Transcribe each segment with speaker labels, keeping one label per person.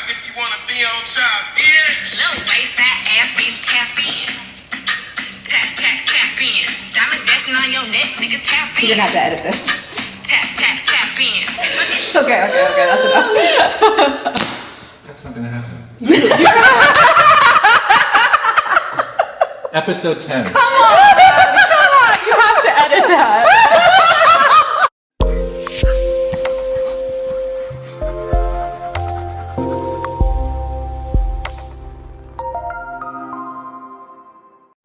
Speaker 1: if you wanna be on top, bitch.
Speaker 2: No waste that ass, bitch, tap in. Tap, tap, tap in. Diamonds dancing on your neck, nigga, tap in.
Speaker 3: You're gonna have to edit this.
Speaker 2: Tap, tap, tap in.
Speaker 3: Okay, that's enough.
Speaker 4: That's not gonna happen. Episode 10.
Speaker 3: Come on, you have to edit that.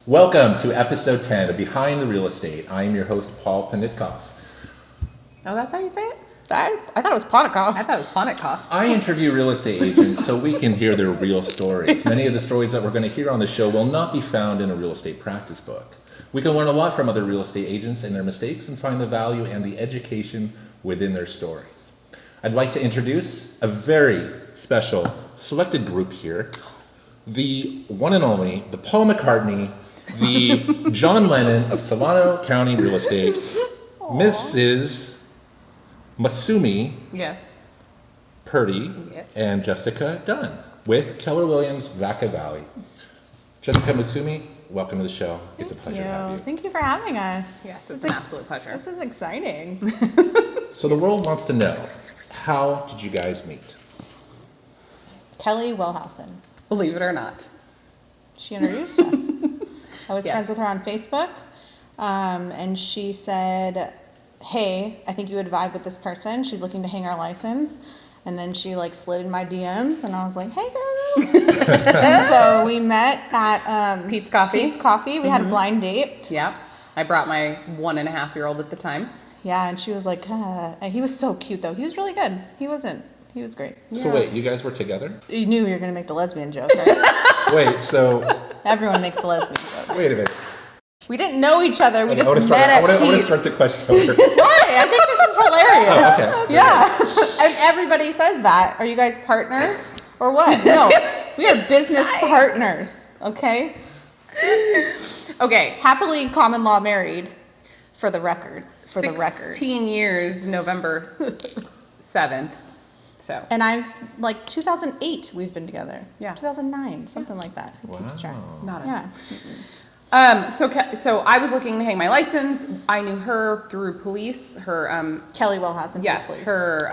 Speaker 4: Welcome to episode 10 of Behind the Real Estate. I am your host, Paul Ponitkoff.
Speaker 3: Oh, that's how you say it? I thought it was Ponitkoff. I thought it was Ponitkoff.
Speaker 4: I interview real estate agents so we can hear their real stories. Many of the stories that we're going to hear on the show will not be found in a real estate practice book. We can learn a lot from other real estate agents and their mistakes and find the value and the education within their stories. I'd like to introduce a very special selected group here. The one and only, the Paul McCartney, the John Lennon of Solano County real estate, Mrs. Masumi Purdy and Jessica Dunn with Keller Williams Vaca Valley. Jessica Masumi, welcome to the show. It's a pleasure to have you.
Speaker 5: Thank you for having us.
Speaker 3: Yes, it's an absolute pleasure.
Speaker 5: This is exciting.
Speaker 4: So the world wants to know, how did you guys meet?
Speaker 5: Kelly Wilhausen.
Speaker 3: Believe it or not.
Speaker 5: She introduced us. I was friends with her on Facebook, and she said, hey, I think you would vibe with this person. She's looking to hang our license. And then she slid in my DMs, and I was like, hey, girl. And so we met at
Speaker 3: Pete's Coffee.
Speaker 5: We had a blind date.
Speaker 3: Yeah. I brought my 1.5-year-old at the time.
Speaker 5: Yeah, and she was like, he was so cute, though. He was really good. He was great.
Speaker 4: So wait, you guys were together?
Speaker 5: You knew you were going to make the lesbian joke, right?
Speaker 4: Wait, so...
Speaker 5: Everyone makes the lesbian joke.
Speaker 4: Wait a minute.
Speaker 5: We didn't know each other. We just
Speaker 4: met
Speaker 5: at
Speaker 4: Pete's. I want to
Speaker 5: Pete's.
Speaker 4: start the question over.
Speaker 5: Why? I think this is hilarious.
Speaker 4: Oh, okay.
Speaker 5: Yeah. And everybody says that. Are you guys partners or what? No. We are business partners. Okay?
Speaker 3: Okay.
Speaker 5: Happily common law married, for the record.
Speaker 3: 16 years, November 7th. So.
Speaker 5: And I've, 2008 we've been together.
Speaker 3: Yeah.
Speaker 5: 2009, something like that. Who keeps track?
Speaker 3: Not us.
Speaker 5: Yeah.
Speaker 3: So I was looking to hang my license. I knew her through police. Her
Speaker 5: Kelly Wilhausen.
Speaker 3: yes, her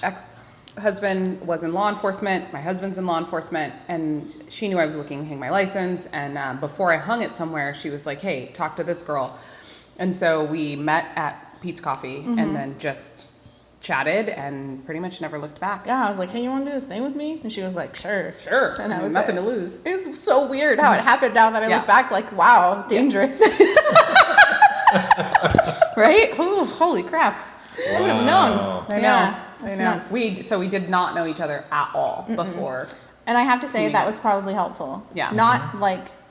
Speaker 3: ex-husband was in law enforcement. My husband's in law enforcement, and she knew I was looking to hang my license. And before I hung it somewhere, she was like, "Hey, talk to this girl." And so we met at Pete's Coffee, and then just chatted and pretty much never looked back.
Speaker 5: Yeah, I was like, hey, you want to do this thing with me? And she was like, sure.
Speaker 3: And that was nothing to lose.
Speaker 5: It was so weird how it happened now that I look back, wow, dangerous. Right? Ooh, holy crap. I would have known.
Speaker 3: I know.
Speaker 5: Nuts.
Speaker 3: We did not know each other at all before.
Speaker 5: And I have to say that was probably helpful.
Speaker 3: Yeah.
Speaker 5: Not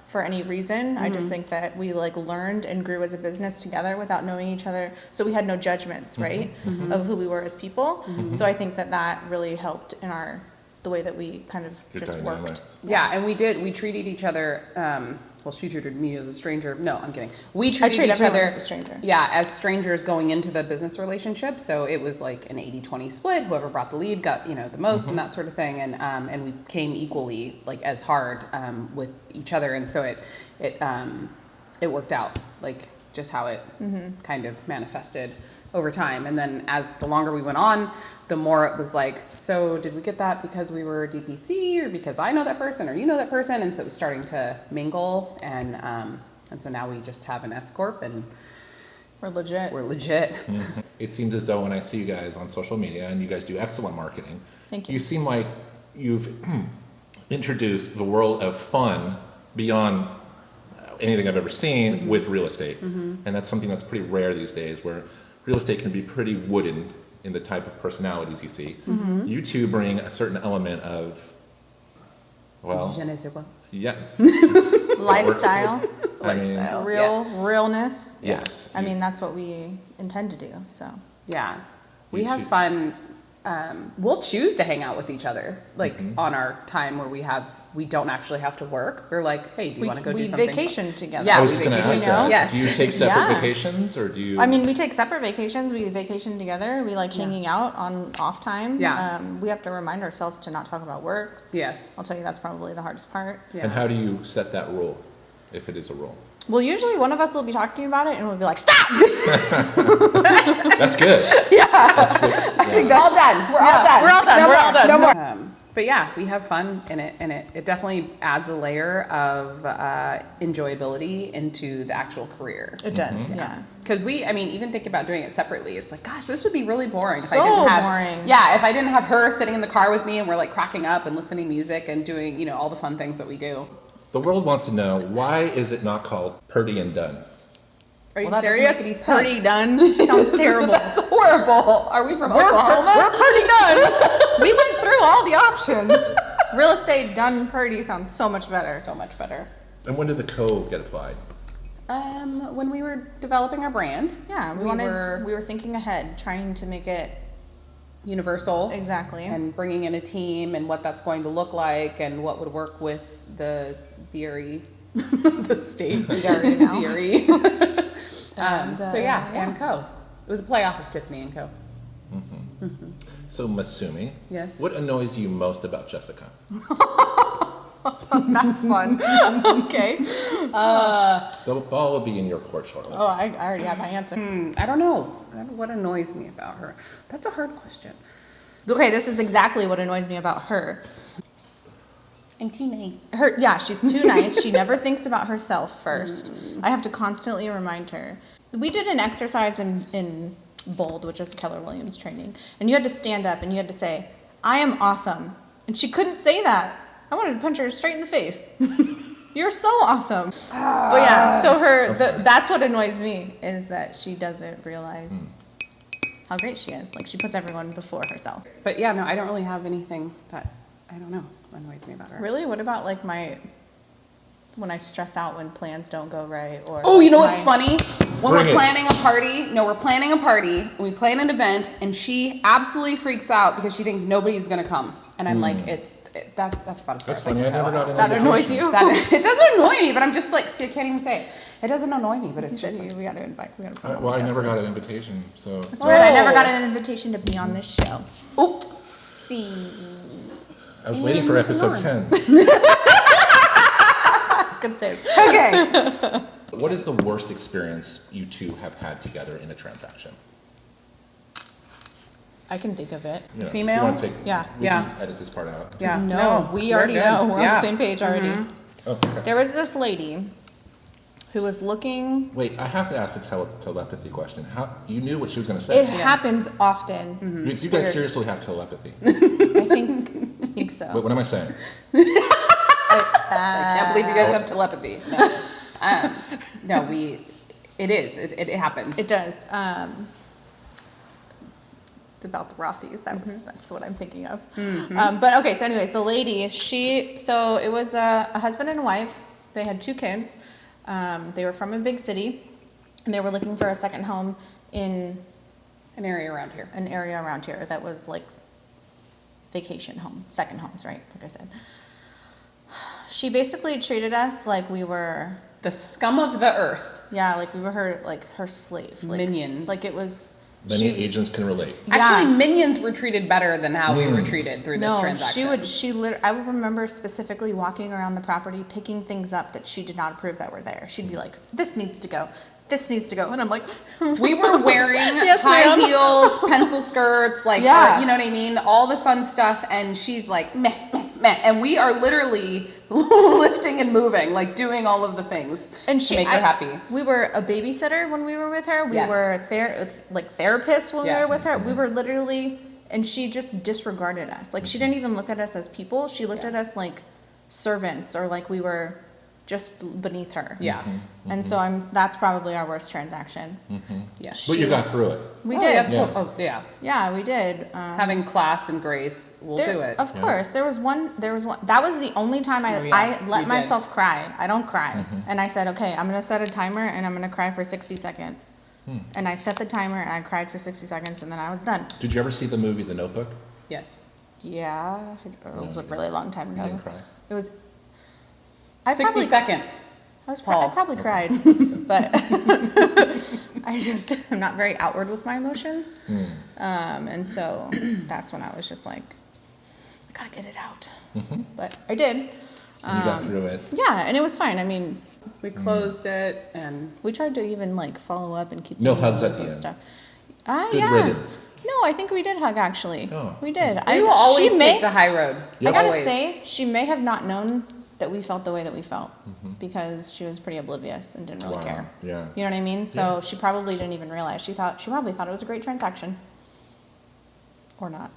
Speaker 5: for any reason. I just think that we learned and grew as a business together without knowing each other. So we had no judgments, right, of who we were as people. So I think that really helped in the way that we kind of just worked.
Speaker 3: Yeah, and we treated each other, well, she treated me as a stranger. No, I'm kidding. We treated each other
Speaker 5: as a stranger.
Speaker 3: Yeah, as strangers going into the business relationship. So it was like an 80-20 split. Whoever brought the lead got, the most and that sort of thing. And we came equally as hard with each other. And so it worked out just how it kind of manifested over time. And then as the longer we went on, the more it was so did we get that because we were DPC or because I know that person or you know that person? And so it was starting to mingle. And so now we just have an S Corp and
Speaker 5: we're legit.
Speaker 4: It seems as though when I see you guys on social media, and you guys do excellent marketing,
Speaker 5: thank you.
Speaker 4: You seem like you've introduced the world of fun beyond anything I've ever seen with real estate. And that's something that's pretty rare these days, where real estate can be pretty wooden in the type of personalities you see. You two bring a certain element of,
Speaker 3: Je ne sais quoi.
Speaker 4: yeah.
Speaker 5: Lifestyle. Realness.
Speaker 4: Yes.
Speaker 5: I mean, that's what we intend to do, so.
Speaker 3: Yeah. We
Speaker 4: You
Speaker 3: have
Speaker 4: too.
Speaker 3: fun we'll choose to hang out with each other, like on our time where we don't actually have to work. We're like, hey, do you want to go do something?
Speaker 5: We vacation together.
Speaker 3: Yeah,
Speaker 4: I was going to ask that.
Speaker 3: Yes.
Speaker 4: Do you take separate
Speaker 5: Yeah.
Speaker 4: vacations, or do you?
Speaker 5: I mean, we take separate vacations. We vacation together. We like hanging out on off time.
Speaker 3: Yeah.
Speaker 5: We have to remind ourselves to not talk about work.
Speaker 3: Yes.
Speaker 5: I'll tell you, that's probably the hardest part.
Speaker 3: Yeah.
Speaker 4: And how do you set that rule, if it is a rule?
Speaker 5: Well, usually one of us will be talking about it and we'll be like, stop!
Speaker 4: That's good.
Speaker 3: Yeah.
Speaker 4: That's good. Yeah.
Speaker 3: All done. We're all done.
Speaker 5: We're all done.
Speaker 3: No
Speaker 5: We're
Speaker 3: more.
Speaker 5: all done.
Speaker 3: No more. But yeah, we have fun in it, and it definitely adds a layer of enjoyability into the actual career.
Speaker 5: It does, yeah.
Speaker 3: Because even think about doing it separately. It's like, gosh, this would be really boring.
Speaker 5: So boring.
Speaker 3: Yeah, if I didn't have her sitting in the car with me and we're like cracking up and listening to music and doing, all the fun things that we do.
Speaker 4: The world wants to know, why is it not called Purdy and Dunn?
Speaker 5: Are you
Speaker 3: Well, that doesn't make
Speaker 5: serious?
Speaker 3: any sense.
Speaker 5: Purdy done. Sounds terrible.
Speaker 3: That's horrible. Are we from Oklahoma?
Speaker 5: We're Purdy done. We went through all the options. Real estate Dunn Purdy sounds so much better.
Speaker 3: So much better.
Speaker 4: And when did the code get applied?
Speaker 3: When we were developing our brand.
Speaker 5: Yeah, we were thinking ahead, trying to make it
Speaker 3: universal.
Speaker 5: exactly.
Speaker 3: And bringing in a team and what that's going to look like and what would work with the BRE, the state
Speaker 5: DRE now.
Speaker 3: DRE.
Speaker 5: And,
Speaker 3: and Co. It was a playoff of Tiffany and Co.
Speaker 4: So, Masumi,
Speaker 3: Yes.
Speaker 4: what annoys you most about Jessica?
Speaker 5: That's fun. Okay.
Speaker 4: The ball will be in your court shortly.
Speaker 5: Oh, I already have my answer.
Speaker 3: I don't know. What annoys me about her? That's a hard question.
Speaker 5: Okay, this is exactly what annoys me about her.
Speaker 3: I'm too nice.
Speaker 5: She's too nice. She never thinks about herself first. I have to constantly remind her. We did an exercise in Bold, which is Keller Williams training, and you had to stand up and you had to say, "I am awesome," and she couldn't say that. I wanted to punch her straight in the face. You're so awesome. But yeah, so that's what annoys me, is that she doesn't realize how great she is. Like, she puts everyone before herself.
Speaker 3: But yeah, no, I don't really have anything that, I don't know, annoys me about her.
Speaker 5: Really? What about like when I stress out when plans don't go right? Or
Speaker 3: Oh, you know what's funny? When
Speaker 4: Bring
Speaker 3: we're
Speaker 4: it.
Speaker 3: planning a party, and we plan an event, and she absolutely freaks out because she thinks nobody's gonna come. And I'm like, that's about as far
Speaker 4: That's
Speaker 3: as I
Speaker 4: funny. I
Speaker 3: can
Speaker 4: never
Speaker 3: go.
Speaker 4: got an
Speaker 5: That annoys
Speaker 4: invitation.
Speaker 5: you?
Speaker 3: It doesn't annoy me, but I'm just like, see, I can't even say it. It doesn't annoy me, but it's just like,
Speaker 5: we gotta invite. We gotta.
Speaker 4: Well, I never got an invitation, so.
Speaker 5: It's weird. I never got an invitation to be on this show.
Speaker 3: oopsie.
Speaker 4: I was waiting for episode 10.
Speaker 5: Good save.
Speaker 3: Okay.
Speaker 4: What is the worst experience you two have had together in a transaction?
Speaker 5: I can think of it.
Speaker 4: You know,
Speaker 3: Female?
Speaker 4: If you want to take,
Speaker 5: Yeah.
Speaker 4: we
Speaker 3: Yeah.
Speaker 4: can edit this part out.
Speaker 3: Yeah.
Speaker 5: No, we already
Speaker 3: good.
Speaker 5: know. We're on
Speaker 3: Yeah.
Speaker 5: the same page already.
Speaker 4: Oh, okay.
Speaker 5: There was this lady who was looking.
Speaker 4: Wait, I have to ask the telepathy question. How you knew what she was going to say?
Speaker 5: It happens often.
Speaker 4: You guys seriously have telepathy.
Speaker 5: I think so.
Speaker 4: Wait, what am I saying?
Speaker 3: I can't believe you guys have telepathy. No, it happens.
Speaker 5: It does. About the Rothies. That's what I'm thinking of. But okay, so anyways, the lady, so it was a husband and a wife. They had 2 kids. They were from a big city, and they were looking for a second home in
Speaker 3: An area around here.
Speaker 5: that was like vacation home, second homes, right? Like I said. She basically treated us like we were,
Speaker 3: The scum of the earth.
Speaker 5: like we were her slave. Like,
Speaker 3: Minions.
Speaker 5: Like it was.
Speaker 4: Many agents can relate.
Speaker 5: Yeah.
Speaker 3: Actually, minions were treated better than how we were treated through this transaction.
Speaker 5: I would remember specifically walking around the property, picking things up that she did not approve that were there. She'd be like, "This needs to go. This needs to go," and I'm like,
Speaker 3: We were wearing
Speaker 5: Yes,
Speaker 3: high
Speaker 5: ma'am.
Speaker 3: heels, pencil skirts, like,
Speaker 5: Yeah.
Speaker 3: you know what I mean? All the fun stuff. And she's like, meh, meh, meh. And we are literally lifting and moving, like doing all of the things to make her happy.
Speaker 5: We were a babysitter when we were with her. We
Speaker 3: Yes.
Speaker 5: were therapists when we were
Speaker 3: Yes.
Speaker 5: with her. We were literally, and she just disregarded us. Like, she didn't even look at us as people. She looked at us like servants, or like we were just beneath her.
Speaker 3: Yeah.
Speaker 5: And so that's probably our worst transaction.
Speaker 3: Yeah.
Speaker 4: But you got through it.
Speaker 5: We
Speaker 3: Oh,
Speaker 5: did.
Speaker 3: yeah.
Speaker 5: Yeah, we did.
Speaker 3: Having class and grace will do it.
Speaker 5: Of course. There was one. That was the only time I
Speaker 3: You
Speaker 5: let
Speaker 3: did.
Speaker 5: myself cry. I don't cry. And I said, okay, I'm going to set a timer and I'm going to cry for 60 seconds. And I set the timer and I cried for 60 seconds and then I was done.
Speaker 4: Did you ever see the movie The Notebook?
Speaker 3: Yes.
Speaker 5: Yeah, it was a really long time ago.
Speaker 4: You didn't cry?
Speaker 5: It was. I
Speaker 3: 60
Speaker 5: probably,
Speaker 3: seconds.
Speaker 5: I was.
Speaker 3: Paul.
Speaker 5: I probably cried, but I'm not very outward with my emotions, and so that's when I was just like, I gotta get it out. But I did.
Speaker 4: And you got through it.
Speaker 5: Yeah, and it was fine. I mean,
Speaker 3: We closed it and
Speaker 5: we tried to even like follow up and keep
Speaker 4: No
Speaker 5: doing
Speaker 4: hugs
Speaker 5: all
Speaker 4: at the
Speaker 5: of
Speaker 4: end.
Speaker 5: stuff.
Speaker 4: Good
Speaker 5: Yeah.
Speaker 4: riddance.
Speaker 5: No, I think we did hug actually.
Speaker 4: Oh.
Speaker 5: We did.
Speaker 3: we will always
Speaker 5: she may,
Speaker 3: take the high road.
Speaker 5: I gotta
Speaker 3: Always.
Speaker 5: say, she may have not known that we felt the way that we felt because she was pretty oblivious and didn't really
Speaker 4: Wow,
Speaker 5: care.
Speaker 4: yeah.
Speaker 5: You know what I mean? So
Speaker 4: Yeah.
Speaker 5: she probably didn't even realize. She probably thought it was a great transaction. Or not.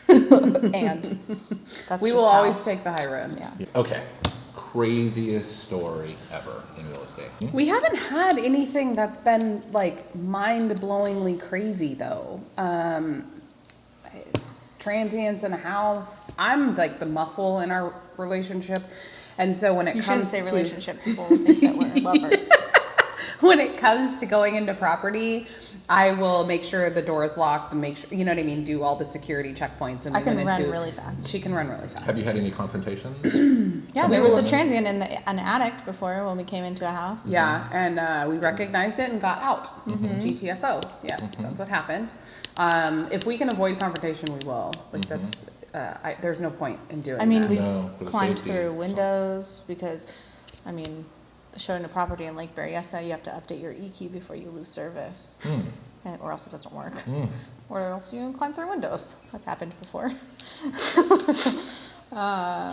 Speaker 5: And that's
Speaker 3: We
Speaker 5: just
Speaker 3: will
Speaker 5: how-
Speaker 3: always take the high road.
Speaker 5: Yeah.
Speaker 4: Okay. Craziest story ever in real estate.
Speaker 3: We haven't had anything that's been like mind-blowingly crazy though. Transients in a house. I'm like the muscle in our relationship, and so when it
Speaker 5: You
Speaker 3: comes
Speaker 5: shouldn't say
Speaker 3: to
Speaker 5: relationship. People will think that we're lovers.
Speaker 3: when it comes to going into property, I will make sure the door is locked and make sure, you know what I mean, do all the security checkpoints. And
Speaker 5: I
Speaker 3: we
Speaker 5: can
Speaker 3: went
Speaker 5: run
Speaker 3: into-
Speaker 5: really fast.
Speaker 3: She can run really fast.
Speaker 4: Have you had any confrontations?
Speaker 5: Yeah, there was a transient in an attic before when we came into a house.
Speaker 3: Yeah, and we recognized it and got out. GTFO. Yes, that's what happened. If we can avoid confrontation, we will. Like that's, there's no point in doing
Speaker 5: I mean,
Speaker 3: that.
Speaker 5: we've
Speaker 4: No, for the
Speaker 5: climbed
Speaker 4: safety,
Speaker 5: through
Speaker 4: so.
Speaker 5: windows because, I mean, showing a property in Lake Berryessa, you have to update your EQ before you lose service, or else it doesn't work, or else you climb through windows. That's happened before.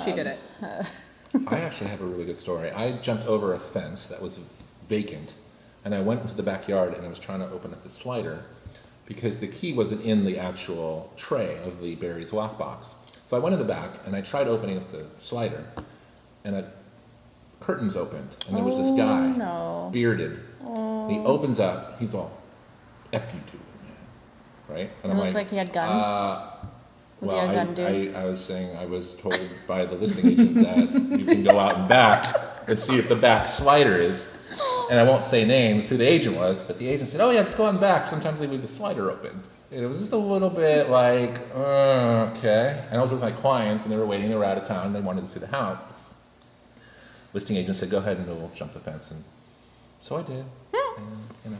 Speaker 3: She did it.
Speaker 4: I actually have a really good story. I jumped over a fence that was vacant, and I went into the backyard and I was trying to open up the slider because the key wasn't in the actual tray of the Barry's lockbox. So I went in the back and I tried opening up the slider, and curtains opened, and there was this guy,
Speaker 5: no.
Speaker 4: bearded. And he opens up, he's all, F you do it, man. Right? And
Speaker 5: It looked like he had guns. Was he a gun dude?
Speaker 4: I was saying I was told by the listing agent that you can go out and back and see if the back slider is. And I won't say names who the agent was, but the agent said, oh yeah, just go out and back. Sometimes they leave the slider open. And it was just a little bit like, okay. And I was with my clients and they were waiting, they were out of town, they wanted to see the house. Listing agent said, go ahead and we'll jump the fence. And so I did. And, you know.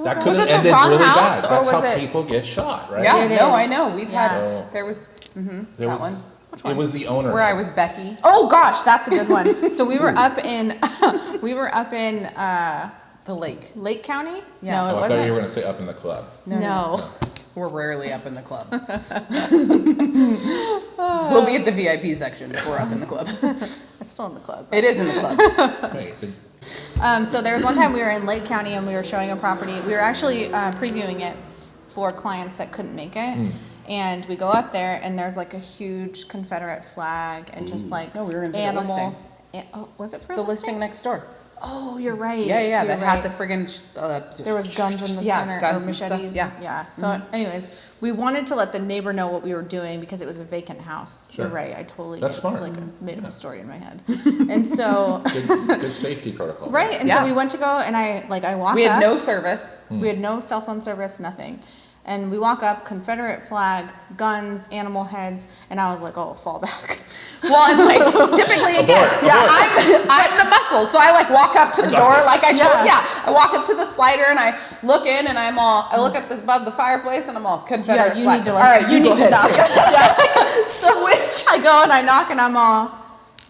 Speaker 4: That could
Speaker 5: Was
Speaker 4: have
Speaker 5: it the
Speaker 4: ended
Speaker 5: wrong
Speaker 4: really
Speaker 5: house,
Speaker 4: bad.
Speaker 5: or
Speaker 4: That's
Speaker 5: was
Speaker 4: how
Speaker 5: it-
Speaker 4: people get shot, right?
Speaker 3: Yeah,
Speaker 5: It
Speaker 3: no, I
Speaker 5: is.
Speaker 3: know. We've
Speaker 5: Yeah.
Speaker 3: had, there was,
Speaker 4: There
Speaker 3: that
Speaker 4: was,
Speaker 3: one.
Speaker 4: It was the owner.
Speaker 3: Where I was Becky.
Speaker 5: Oh gosh, that's a good one. So we were up in,
Speaker 3: The lake.
Speaker 5: Lake County.
Speaker 3: Yeah.
Speaker 5: No,
Speaker 4: Oh,
Speaker 5: it
Speaker 4: I thought
Speaker 5: wasn't.
Speaker 4: you were going to say up in the club.
Speaker 5: No.
Speaker 3: We're rarely up in the club. We'll be at the VIP section if we're up in the club.
Speaker 5: It's still in the club.
Speaker 3: It is in the club.
Speaker 4: Wait,
Speaker 5: So there was one time we were in Lake County and we were showing a property. We were actually previewing it for clients that couldn't make it. And we go up there and there's like a huge Confederate flag and just like
Speaker 3: No, we were into the
Speaker 5: animal.
Speaker 3: listing.
Speaker 5: Oh, was it for
Speaker 3: The listing next door.
Speaker 5: Oh, you're right.
Speaker 3: Yeah,
Speaker 5: You're
Speaker 3: that
Speaker 5: right.
Speaker 3: had the friggin'
Speaker 5: There was guns in the corner,
Speaker 3: guns
Speaker 5: or
Speaker 3: and stuff,
Speaker 5: machetes.
Speaker 3: yeah.
Speaker 5: Yeah. So, anyways, we wanted to let the neighbor know what we were doing because it was a vacant house.
Speaker 4: Sure.
Speaker 5: You're right. I totally
Speaker 4: That's smart.
Speaker 5: made up a story in my head. And so,
Speaker 4: good safety protocol.
Speaker 5: right. And
Speaker 3: Yeah.
Speaker 5: so we went to go, and I walked.
Speaker 3: We had
Speaker 5: up.
Speaker 3: no service.
Speaker 5: We had no cell phone service, nothing. And we walk up, Confederate flag, guns, animal heads, and I was like, oh, fall back.
Speaker 3: Well, and like typically again, I'm the muscle, so I like walk up to the door,
Speaker 4: this.
Speaker 3: like I told,
Speaker 5: Yeah.
Speaker 3: I walk up to the slider and I look in and I look at above the fireplace and I'm all Confederate
Speaker 5: Yeah, you
Speaker 3: flag.
Speaker 5: need to
Speaker 3: All right,
Speaker 5: you
Speaker 3: go
Speaker 5: need to
Speaker 3: ahead,
Speaker 5: knock.
Speaker 3: take it.
Speaker 5: Yeah. Switch. I go and I knock and I'm all,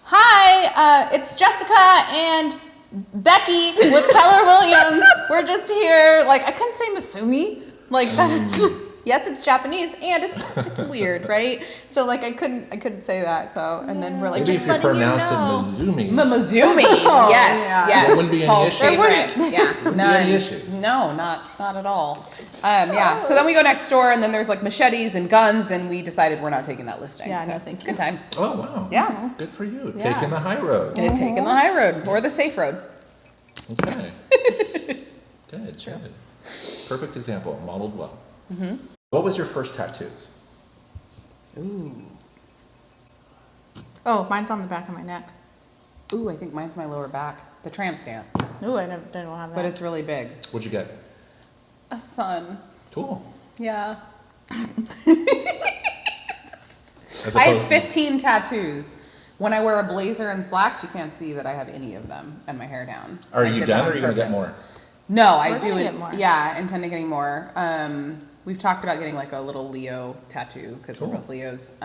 Speaker 5: hi, it's Jessica and Becky with Keller Williams. We're just here. Like I couldn't say Masumi. Like that's yes, it's Japanese and it's weird, right? So like I couldn't say that. So and then we're like
Speaker 4: Maybe
Speaker 5: just
Speaker 4: if you
Speaker 5: letting you
Speaker 4: pronounce it
Speaker 5: know.
Speaker 4: Mazumi,
Speaker 3: Mamazumi.
Speaker 5: Oh,
Speaker 3: Yes,
Speaker 5: yeah.
Speaker 3: yes.
Speaker 4: There wouldn't be any
Speaker 3: Paul's
Speaker 4: issue.
Speaker 3: favorite. Yeah,
Speaker 4: be
Speaker 3: none.
Speaker 4: any issues.
Speaker 3: No, not at all. Yeah. So then we go next door, and then there's like machetes and guns, and we decided we're not taking that listing.
Speaker 5: Yeah,
Speaker 3: so
Speaker 5: no, thank
Speaker 3: it's
Speaker 5: you.
Speaker 3: good times.
Speaker 4: Oh, wow.
Speaker 3: Yeah.
Speaker 4: Good for you.
Speaker 5: Yeah.
Speaker 4: Taking the high road.
Speaker 3: And taking the high road or the safe road.
Speaker 4: Okay. Good. Perfect example. Modeled well. What was your first tattoos?
Speaker 5: Oh, mine's on the back of my neck.
Speaker 3: Ooh, I think mine's my lower back. the tramp stamp,
Speaker 5: Ooh, I don't have that.
Speaker 3: but it's really big.
Speaker 4: What'd you get?
Speaker 3: A sun.
Speaker 4: Cool.
Speaker 3: Yeah.
Speaker 4: As
Speaker 3: I have
Speaker 4: opposed-
Speaker 3: 15 tattoos. When I wear a blazer and slacks, you can't see that I have any of them and my hair down.
Speaker 4: Are
Speaker 3: I
Speaker 4: you
Speaker 3: did
Speaker 4: done
Speaker 3: that
Speaker 4: or
Speaker 3: on
Speaker 4: are you going to get
Speaker 3: purpose.
Speaker 4: more?
Speaker 3: No, I
Speaker 5: We're
Speaker 3: do
Speaker 5: gonna
Speaker 3: it.
Speaker 5: get more.
Speaker 3: Yeah, intend on getting more. We've talked about getting like a little Leo tattoo because
Speaker 4: Cool.
Speaker 3: we're both Leos.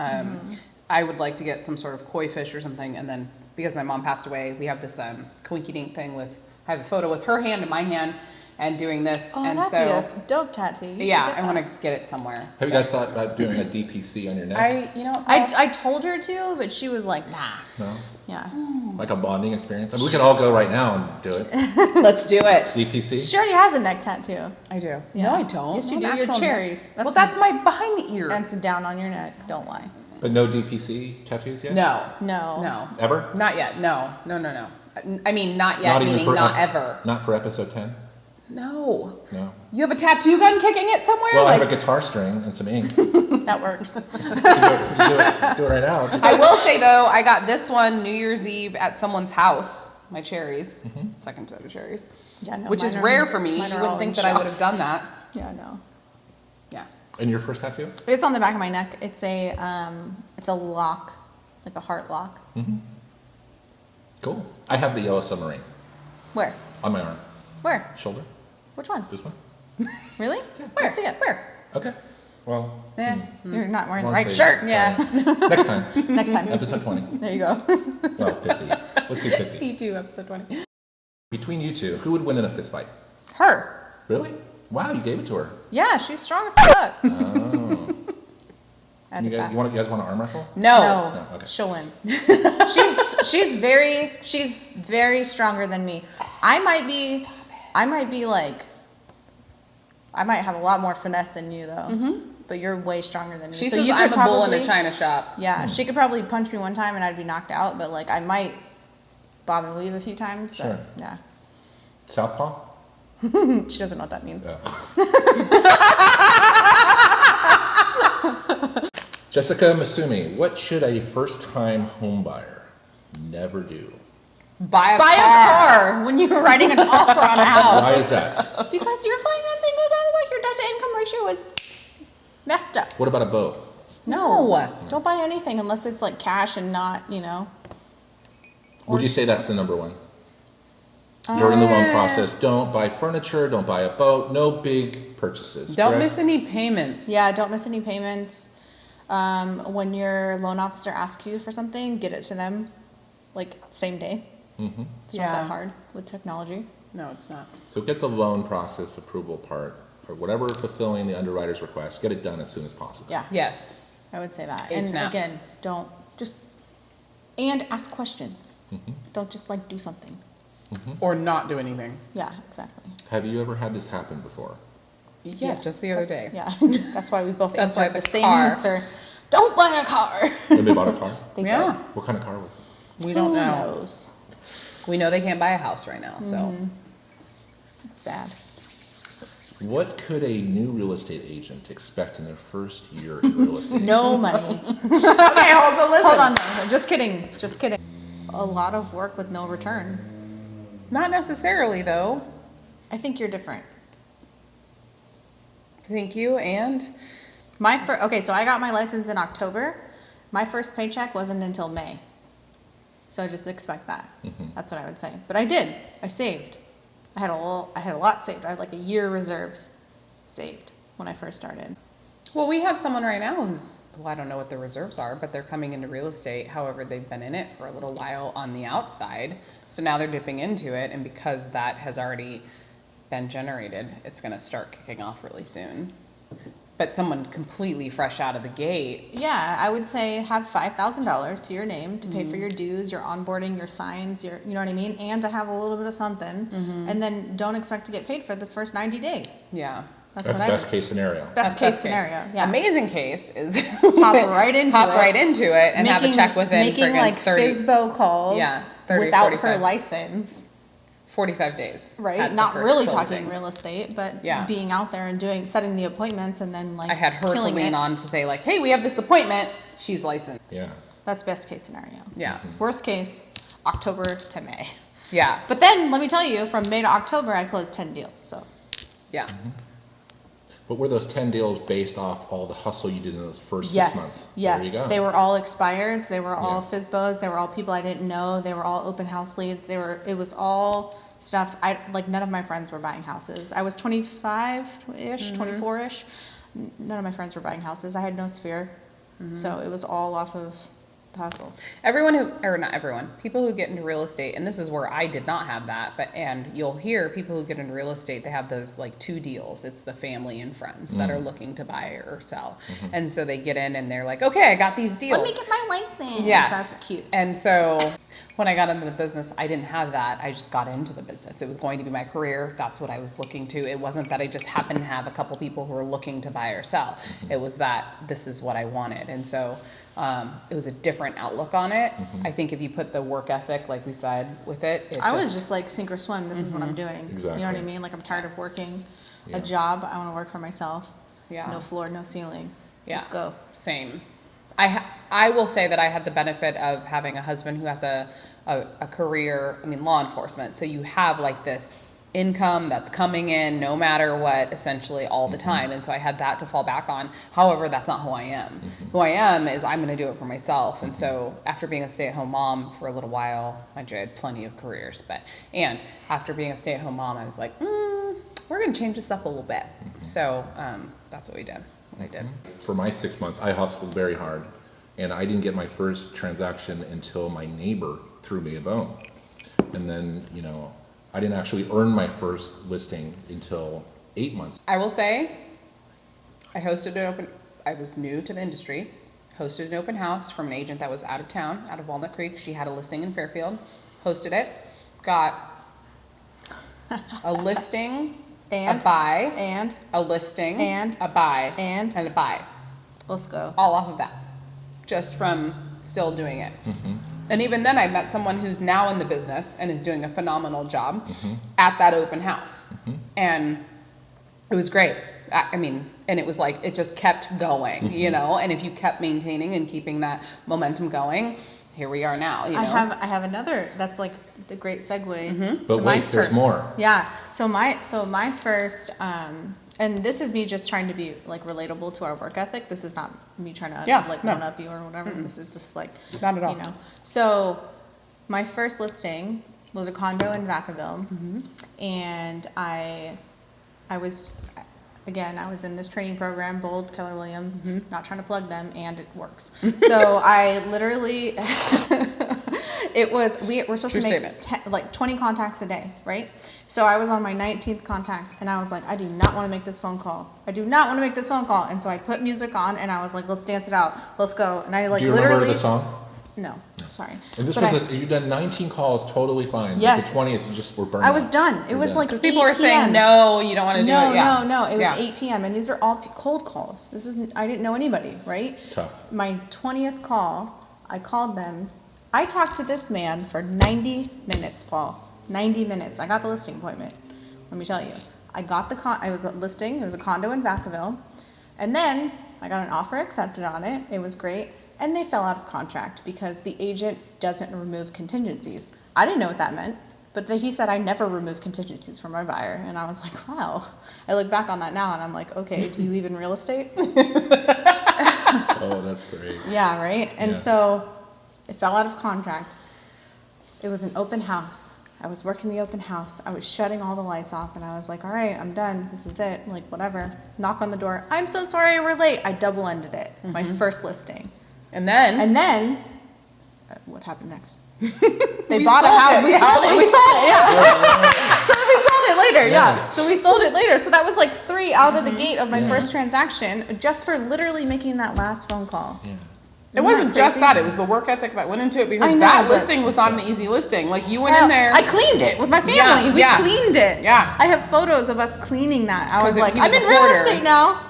Speaker 3: I would like to get some sort of koi fish or something, and then because my mom passed away, we have this coinky dink thing with. I have a photo with her hand and my hand, and doing this,
Speaker 5: Oh,
Speaker 3: and
Speaker 5: that'd
Speaker 3: so
Speaker 5: be a dope tattoo. You should
Speaker 3: yeah,
Speaker 5: get
Speaker 3: I want to
Speaker 5: that.
Speaker 3: get it somewhere.
Speaker 4: Have you
Speaker 3: So
Speaker 4: guys thought about doing a DPC on your neck?
Speaker 5: I told her to, but she was like, nah.
Speaker 4: No?
Speaker 5: Yeah.
Speaker 4: Like a bonding experience? I mean, we could all go right now and do it.
Speaker 3: let's do it.
Speaker 4: DPC?
Speaker 5: She already has a neck tattoo.
Speaker 3: I do.
Speaker 5: Yeah.
Speaker 3: No, I don't.
Speaker 5: Yes, you
Speaker 3: No,
Speaker 5: do. Your
Speaker 3: natural
Speaker 5: cherries.
Speaker 3: neck. Well, that's my behind the ear.
Speaker 5: And it's down on your neck. Don't lie.
Speaker 4: But no DPC tattoos yet?
Speaker 3: No.
Speaker 5: No.
Speaker 3: No.
Speaker 4: Ever?
Speaker 3: Not yet. No. I mean, not yet,
Speaker 4: Not even
Speaker 3: meaning
Speaker 4: for
Speaker 3: not ever.
Speaker 4: Not for episode 10?
Speaker 3: No.
Speaker 4: No.
Speaker 3: You have a tattoo gun kicking it somewhere?
Speaker 4: Well, I
Speaker 3: like,
Speaker 4: have a guitar string and some ink.
Speaker 5: That works.
Speaker 4: Do it right now.
Speaker 3: I will say though, I got this one New Year's Eve at someone's house. My cherries, second set of cherries,
Speaker 5: Yeah, no,
Speaker 3: which is
Speaker 5: mine are-
Speaker 3: rare for me.
Speaker 5: mine
Speaker 3: You
Speaker 5: are
Speaker 3: wouldn't
Speaker 5: all
Speaker 3: think
Speaker 5: in
Speaker 3: that I would have
Speaker 5: shops.
Speaker 3: done that.
Speaker 5: Yeah, no.
Speaker 3: Yeah.
Speaker 4: And your first tattoo?
Speaker 5: It's on the back of my neck. It's a lock, like a heart lock.
Speaker 4: Cool. I have the yellow submarine
Speaker 5: Where?
Speaker 4: on my arm.
Speaker 5: Where?
Speaker 4: Shoulder?
Speaker 5: Which one?
Speaker 4: This one?
Speaker 5: Really?
Speaker 3: Where?
Speaker 5: Let's see it.
Speaker 3: Where?
Speaker 4: Okay. Well,
Speaker 3: Yeah.
Speaker 5: You're not wearing the
Speaker 4: Wanna
Speaker 5: right
Speaker 4: say-
Speaker 5: shirt.
Speaker 3: Yeah.
Speaker 4: next time.
Speaker 5: Next time.
Speaker 4: Episode 20.
Speaker 5: There you go.
Speaker 4: Well, 50. Let's do 50.
Speaker 3: Me too. Episode 20.
Speaker 4: Between you two, who would win in a fist fight?
Speaker 5: Her.
Speaker 4: Really? Wow, you gave it to her.
Speaker 5: Yeah, she's strong as fuck.
Speaker 4: Oh.
Speaker 5: Edit
Speaker 4: You
Speaker 5: that.
Speaker 4: guys want to arm wrestle?
Speaker 3: No.
Speaker 5: No,
Speaker 4: No, okay.
Speaker 5: she'll win. she's very stronger than me. I might be like, I might have a lot more finesse than you though. But you're way stronger than me.
Speaker 3: She
Speaker 5: So
Speaker 3: says
Speaker 5: you
Speaker 3: I'm
Speaker 5: could
Speaker 3: a bull in a
Speaker 5: probably-
Speaker 3: china shop.
Speaker 5: Yeah, she could probably punch me one time and I'd be knocked out. But like I might bob and weave a few times. But
Speaker 4: Sure.
Speaker 5: yeah,
Speaker 4: Southpaw?
Speaker 5: she doesn't know what that means.
Speaker 4: Yeah. Jessica Masumi, what should a first-time home buyer never do?
Speaker 3: Buy a
Speaker 5: Buy
Speaker 3: car.
Speaker 5: a car when you're writing an offer on a house.
Speaker 4: Why is that?
Speaker 5: Because your financing goes out of whack. Your debt to income ratio is messed up.
Speaker 4: What about a boat?
Speaker 3: No.
Speaker 5: Don't buy anything unless it's like cash and not, you know.
Speaker 4: Would you say that's the number one? During the loan process, don't buy furniture, don't buy a boat, no big purchases.
Speaker 3: Don't
Speaker 4: correct?
Speaker 3: miss any payments.
Speaker 5: Yeah, don't miss any payments. When your loan officer asks you for something, get it to them like same day.
Speaker 4: Mm-hmm.
Speaker 5: It's not
Speaker 3: Yeah.
Speaker 5: that hard with technology.
Speaker 3: No, it's not.
Speaker 4: So get the loan process approval part, or whatever fulfilling the underwriter's request, get it done as soon as possible.
Speaker 5: Yeah,
Speaker 3: Yes.
Speaker 5: I would say that.
Speaker 3: ASAP.
Speaker 5: And again, don't just and ask questions.
Speaker 4: Mm-hmm.
Speaker 5: Don't just like do something.
Speaker 3: Or not do anything.
Speaker 5: Yeah, exactly.
Speaker 4: Have you ever had this happen before?
Speaker 3: Yeah, just the other
Speaker 5: that's-
Speaker 3: day.
Speaker 5: Yeah, that's why we both
Speaker 3: That's why
Speaker 5: answered
Speaker 3: the
Speaker 5: the same
Speaker 3: car.
Speaker 5: answer. Don't buy a car.
Speaker 4: And they bought a car?
Speaker 5: They
Speaker 3: Yeah.
Speaker 5: did.
Speaker 4: What kind of car was it?
Speaker 3: We don't
Speaker 5: Who
Speaker 3: know.
Speaker 5: knows?
Speaker 3: We know they can't buy a house right now, so.
Speaker 5: It's sad.
Speaker 4: What could a new real estate agent expect in their first year in real estate?
Speaker 5: No money.
Speaker 3: Okay, also listen.
Speaker 5: Hold on, though. Just kidding. Just kidding. A lot of work with no return.
Speaker 3: Not necessarily, though.
Speaker 5: I think you're different.
Speaker 3: Thank you, and
Speaker 5: Okay, so I got my license in October. My first paycheck wasn't until May. So just expect that. That's what I would say. But I did. I saved. I had a lot saved. I had like a year reserves saved when I first started.
Speaker 3: well, we have someone right now who's, well, I don't know what their reserves are, but they're coming into real estate. However, they've been in it for a little while on the outside. So now they're dipping into it. And because that has already been generated, it's going to start kicking off really soon. But someone completely fresh out of the gate.
Speaker 5: Yeah, I would say have $5,000 to your name to pay for your dues, your onboarding, your signs, you know what I mean? And to have a little bit of something. And then don't expect to get paid for the first 90 days.
Speaker 3: Yeah.
Speaker 4: That's
Speaker 5: what I
Speaker 4: best
Speaker 5: would
Speaker 4: case scenario.
Speaker 5: Best case scenario, yeah.
Speaker 3: Amazing case is
Speaker 5: Hop right into
Speaker 3: hop
Speaker 5: it.
Speaker 3: right into it and have a check within
Speaker 5: making
Speaker 3: friggin'
Speaker 5: like
Speaker 3: 30,
Speaker 5: FSBO calls
Speaker 3: Yeah, 30,
Speaker 5: without
Speaker 3: 45.
Speaker 5: her license,
Speaker 3: 45 days.
Speaker 5: right?
Speaker 3: at the
Speaker 5: Not
Speaker 3: first
Speaker 5: really
Speaker 3: closing.
Speaker 5: talking real estate, but
Speaker 3: Yeah.
Speaker 5: being out there and setting the appointments and then like
Speaker 3: I had her to
Speaker 5: killing
Speaker 3: lean
Speaker 5: it.
Speaker 3: on to say like, hey, we have this appointment. She's licensed.
Speaker 4: Yeah.
Speaker 5: That's best case scenario.
Speaker 3: Yeah.
Speaker 5: Worst case, October to May.
Speaker 3: Yeah.
Speaker 5: But then, let me tell you, from May to October, I closed 10 deals, so.
Speaker 3: Yeah.
Speaker 4: But were those 10 deals based off all the hustle you did in those first 6 months?
Speaker 5: Yes,
Speaker 4: There you go.
Speaker 5: they were all expireds. They were all
Speaker 4: Yeah.
Speaker 5: FSBOs. They were all people I didn't know. They were all open house leads. It was all stuff. None of my friends were buying houses. I was 25-ish, 24-ish. None of my friends were buying houses. I had no sphere. So it was all off of the hustle.
Speaker 3: Not everyone, people who get into real estate, and this is where I did not have that, and you'll hear people who get into real estate, they have those like 2 deals. It's the family and friends that are looking to buy or sell. And so they get in and they're like, okay, I got these deals.
Speaker 5: Let me get my license.
Speaker 3: Yes.
Speaker 5: That's cute.
Speaker 3: And so when I got into the business, I didn't have that. I just got into the business. It was going to be my career. That's what I was looking to. It wasn't that I just happened to have a couple people who were looking to buy or sell. It was that this is what I wanted. And so it was a different outlook on it. I think if you put the work ethic, like we said, with it,
Speaker 5: I was just like sink or swim. This is what I'm doing.
Speaker 4: Exactly.
Speaker 5: You know what I mean? Like I'm tired of working
Speaker 4: Yeah.
Speaker 5: a job. I want to work for myself.
Speaker 3: Yeah.
Speaker 5: No floor, no ceiling.
Speaker 3: Yeah.
Speaker 5: Let's go.
Speaker 3: Same. I will say that I had the benefit of having a husband who has a career, law enforcement. So you have like this income that's coming in no matter what, essentially all the time. And so I had that to fall back on. However, that's not who I am. Who I am is I'm going to do it for myself. And so after being a stay-at-home mom for a little while, I had plenty of careers. And after being a stay-at-home mom, I was like, we're going to change this up a little bit. So that's what we did. What I did.
Speaker 4: For my 6 months, I hustled very hard, and I didn't get my first transaction until my neighbor threw me a bone. And then, I didn't actually earn my first listing until 8 months.
Speaker 3: I will say, I was new to the industry, hosted an open house from an agent that was out of town, out of Walnut Creek. She had a listing in Fairfield, hosted it, got a listing,
Speaker 5: And
Speaker 3: a buy,
Speaker 5: and
Speaker 3: a listing,
Speaker 5: and
Speaker 3: a buy,
Speaker 5: and
Speaker 3: a buy.
Speaker 5: let's go.
Speaker 3: All off of that, just from still doing it. And even then, I met someone who's now in the business and is doing a phenomenal job at that open house. And it was great. And it was like, it just kept going, and if you kept maintaining and keeping that momentum going, here we are now,
Speaker 5: I have another, that's like the great segue
Speaker 4: But
Speaker 5: to my
Speaker 4: wait, there's
Speaker 5: first.
Speaker 4: more.
Speaker 5: Yeah. So my first, and this is me just trying to be like relatable to our work ethic. This is not me trying to one up you or whatever. This is just like,
Speaker 3: Not at all.
Speaker 5: So my first listing was a condo in Vacaville, and I was in this training program, Bold, Keller Williams, not trying to plug them, and it works. So I literally, we're supposed
Speaker 3: True
Speaker 5: to make
Speaker 3: statement.
Speaker 5: 20 contacts a day, right? So I was on my 19th contact, and I was like, I do not want to make this phone call. And so I put music on, and I was like, let's dance it out. Let's go. And I
Speaker 4: Do you remember the song?
Speaker 5: No, sorry.
Speaker 4: And you've done 19 calls totally fine.
Speaker 5: Yes.
Speaker 4: But the 20th, you just were burned
Speaker 5: I was
Speaker 4: out.
Speaker 5: done. It
Speaker 4: You're
Speaker 5: was
Speaker 4: done.
Speaker 5: like
Speaker 3: 'Cause people
Speaker 5: 8
Speaker 3: were saying,
Speaker 5: PM.
Speaker 3: no, you don't want to do it. Yeah.
Speaker 5: No. It was
Speaker 3: Yeah.
Speaker 5: 8 p.m. and these are all cold calls. I didn't know anybody, right?
Speaker 4: Tough.
Speaker 5: My 20th call, I called them. I talked to this man for 90 minutes, Paul. 90 minutes. I got the listing appointment. Let me tell you. I was listing. It was a condo in Vacaville. And then I got an offer accepted on it. It was great. And they fell out of contract because the agent doesn't remove contingencies. I didn't know what that meant. But he said, I never remove contingencies from my buyer. And I was like, wow. I look back on that now and I'm like, okay, do you even real estate?
Speaker 4: Oh, that's great.
Speaker 5: Yeah, right? And
Speaker 4: Yeah.
Speaker 5: so it fell out of contract. It was an open house. I was working the open house. I was shutting all the lights off and I was like, all right, I'm done. This is it. Like, whatever. Knock on the door. I'm so sorry we're late. I double-ended it. My first listing.
Speaker 3: And then
Speaker 5: What happened next? They bought a house. We sold it. Yeah. So then we sold it later. Yeah. So we sold it later. So that was like 3 out of the gate of my first transaction just for literally making that last phone call.
Speaker 4: Yeah.
Speaker 3: it wasn't just that, it was the work ethic that went into it because
Speaker 5: I know,
Speaker 3: that
Speaker 5: but-
Speaker 3: listing was not an easy listing. Like you went in there.
Speaker 5: I cleaned it with my family.
Speaker 3: Yeah,
Speaker 5: We
Speaker 3: yeah.
Speaker 5: cleaned it.
Speaker 3: Yeah.
Speaker 5: I have photos of us cleaning that. I
Speaker 3: 'Cause
Speaker 5: was
Speaker 3: if
Speaker 5: like,
Speaker 3: he
Speaker 5: I'm
Speaker 3: was
Speaker 5: in
Speaker 3: a
Speaker 5: real
Speaker 3: hoarder-
Speaker 5: estate now.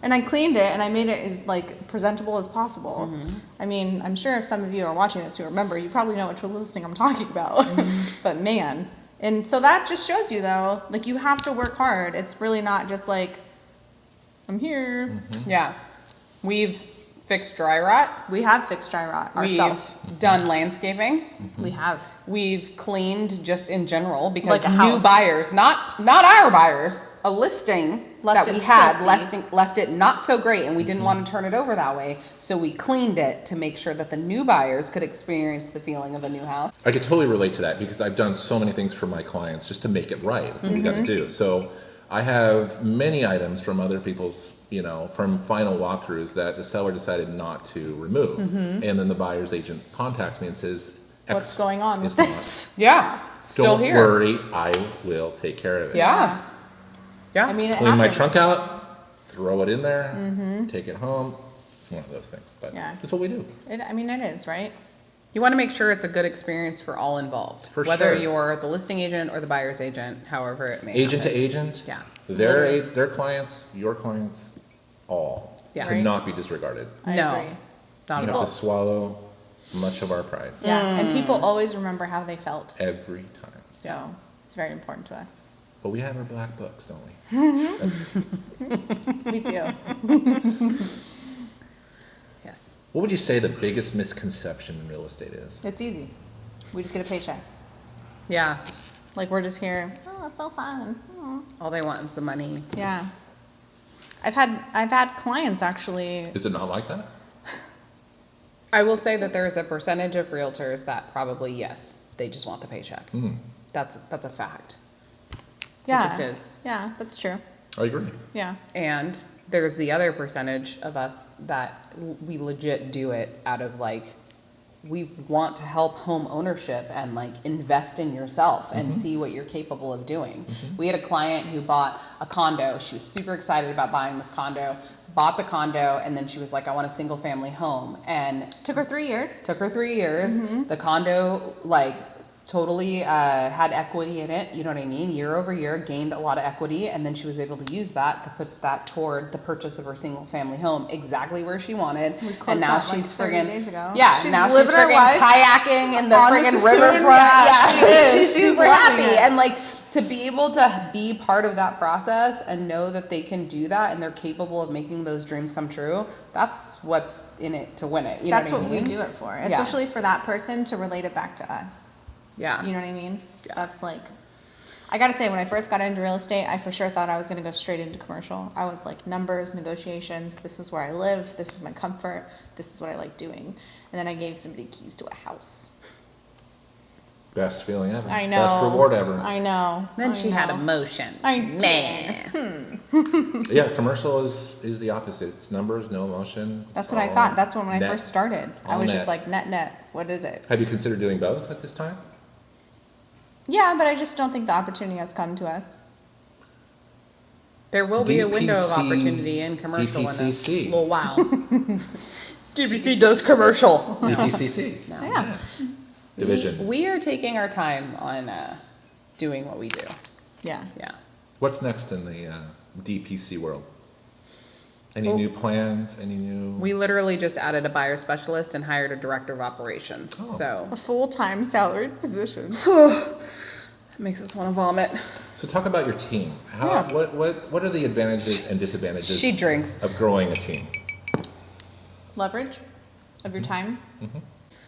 Speaker 5: And I cleaned it and I made it as like presentable as possible. I mean, I'm sure if some of you are watching this who remember, you probably know which listing I'm talking about. But man. And so that just shows you though, like you have to work hard. It's really not just like, I'm here.
Speaker 3: Yeah. We've fixed dry rot.
Speaker 5: We have fixed dry rot ourselves.
Speaker 3: We've done landscaping.
Speaker 5: We have.
Speaker 3: We've cleaned just in general because
Speaker 5: Like a
Speaker 3: new
Speaker 5: house.
Speaker 3: buyers, not our buyers, a listing
Speaker 5: Left
Speaker 3: that we
Speaker 5: it
Speaker 3: had
Speaker 5: filthy.
Speaker 3: left it not so great, and we didn't want to turn it over that way. So we cleaned it to make sure that the new buyers could experience the feeling of a new house.
Speaker 4: I could totally relate to that because I've done so many things for my clients just to make it right. That's what we got to do. So I have many items from other people's, from final walkthroughs that the seller decided not to remove. And then the buyer's agent contacts me and says,
Speaker 5: What's going on with
Speaker 4: is not.
Speaker 5: this?
Speaker 3: Yeah, still
Speaker 4: Don't
Speaker 3: here.
Speaker 4: worry, I will take care of it.
Speaker 3: Yeah, yeah.
Speaker 5: I mean, it
Speaker 4: Clean my
Speaker 5: happens.
Speaker 4: trunk out, throw it in there, take it home. It's one of those things, but
Speaker 5: Yeah.
Speaker 4: that's what we do.
Speaker 5: It is, right?
Speaker 3: You want to make sure it's a good experience for all involved,
Speaker 4: For
Speaker 3: whether
Speaker 4: sure.
Speaker 3: you're the listing agent or the buyer's agent, however it may
Speaker 4: Agent to
Speaker 3: happen.
Speaker 4: agent,
Speaker 3: Yeah.
Speaker 4: their clients, your clients, all
Speaker 3: Yeah.
Speaker 4: cannot be disregarded.
Speaker 5: I
Speaker 3: No.
Speaker 5: agree.
Speaker 3: Not
Speaker 4: You
Speaker 3: at
Speaker 4: have
Speaker 3: all.
Speaker 4: to swallow much of our pride
Speaker 5: Yeah, and people always remember how they felt.
Speaker 4: every time.
Speaker 5: So it's very important to us.
Speaker 4: But we have our black books, don't we?
Speaker 5: We do.
Speaker 3: Yes.
Speaker 4: What would you say the biggest misconception in real estate is?
Speaker 5: It's easy. We just get a paycheck.
Speaker 3: Yeah.
Speaker 5: Like we're just here. Oh, it's so fun. Oh.
Speaker 3: All they want is the money.
Speaker 5: Yeah. I've had clients actually.
Speaker 4: Is it not like that?
Speaker 3: I will say that there is a percentage of realtors that probably, yes, they just want the paycheck. That's a fact.
Speaker 5: Yeah.
Speaker 3: It just is.
Speaker 5: Yeah, that's true.
Speaker 4: I agree.
Speaker 5: Yeah.
Speaker 3: And there's the other percentage of us that we legit do it out of we want to help home ownership and invest in yourself and see what you're capable of doing. We had a client who bought a condo. She was super excited about buying this condo, bought the condo, and then she was like, I want a single family home. And
Speaker 5: Took her 3 years.
Speaker 3: took her 3 years. The condo totally had equity in it, you know what I mean? Year over year, gained a lot of equity, and then she was able to use that to put that toward the purchase of her single family home, exactly where she wanted.
Speaker 5: closed
Speaker 3: And now
Speaker 5: that,
Speaker 3: she's
Speaker 5: 30
Speaker 3: friggin'
Speaker 5: days ago.
Speaker 3: yeah,
Speaker 5: She's
Speaker 3: now she's
Speaker 5: living her
Speaker 3: friggin'
Speaker 5: life
Speaker 3: kayaking in the
Speaker 5: on the
Speaker 3: friggin'
Speaker 5: Sassoon.
Speaker 3: riverfront.
Speaker 5: Yeah, she is.
Speaker 3: she's
Speaker 5: She's
Speaker 3: super
Speaker 5: loving
Speaker 3: happy,
Speaker 5: it.
Speaker 3: and to be able to be part of that process and know that they can do that and they're capable of making those dreams come true, that's what's in it to win it. You
Speaker 5: That's
Speaker 3: know
Speaker 5: what
Speaker 3: I
Speaker 5: we
Speaker 3: mean?
Speaker 5: do it for, especially for that person to relate it back to us.
Speaker 3: Yeah.
Speaker 5: You know what I mean?
Speaker 3: Yeah.
Speaker 5: That's I gotta say, when I first got into real estate, I for sure thought I was gonna go straight into commercial. I was like, numbers, negotiations, this is where I live, this is my comfort, this is what I like doing. And then I gave somebody keys to a house.
Speaker 4: Best feeling ever.
Speaker 5: I know.
Speaker 4: Best reward ever.
Speaker 5: I know.
Speaker 3: Then
Speaker 5: I
Speaker 3: she had
Speaker 5: know.
Speaker 3: emotions.
Speaker 5: I
Speaker 3: Man.
Speaker 4: Yeah, commercial is the opposite. It's numbers, no emotion.
Speaker 5: That's
Speaker 4: It's
Speaker 5: what I
Speaker 4: all
Speaker 5: thought. That's when I
Speaker 4: net.
Speaker 5: first started. I
Speaker 4: All
Speaker 5: was just
Speaker 4: net.
Speaker 5: like, net, what is it?
Speaker 4: Have you considered doing both at this time?
Speaker 5: Yeah, but I just don't think the opportunity has come to us.
Speaker 3: There will be a window of
Speaker 4: DPC
Speaker 3: opportunity in commercial
Speaker 4: DPCC.
Speaker 3: in a little while. DPC does commercial.
Speaker 4: DPCC.
Speaker 5: Yeah.
Speaker 4: Division.
Speaker 3: We are taking our time on doing what we do.
Speaker 5: Yeah.
Speaker 3: Yeah.
Speaker 4: What's next in the DPC world? Any new plans? Any new?
Speaker 3: We literally just added a buyer specialist and hired a director of operations.
Speaker 4: Oh.
Speaker 3: So
Speaker 5: A full-time salaried position.
Speaker 3: it makes us want to vomit.
Speaker 4: So talk about your team. What are the advantages and disadvantages?
Speaker 3: She drinks.
Speaker 4: Of growing a team.
Speaker 5: Leverage of your time.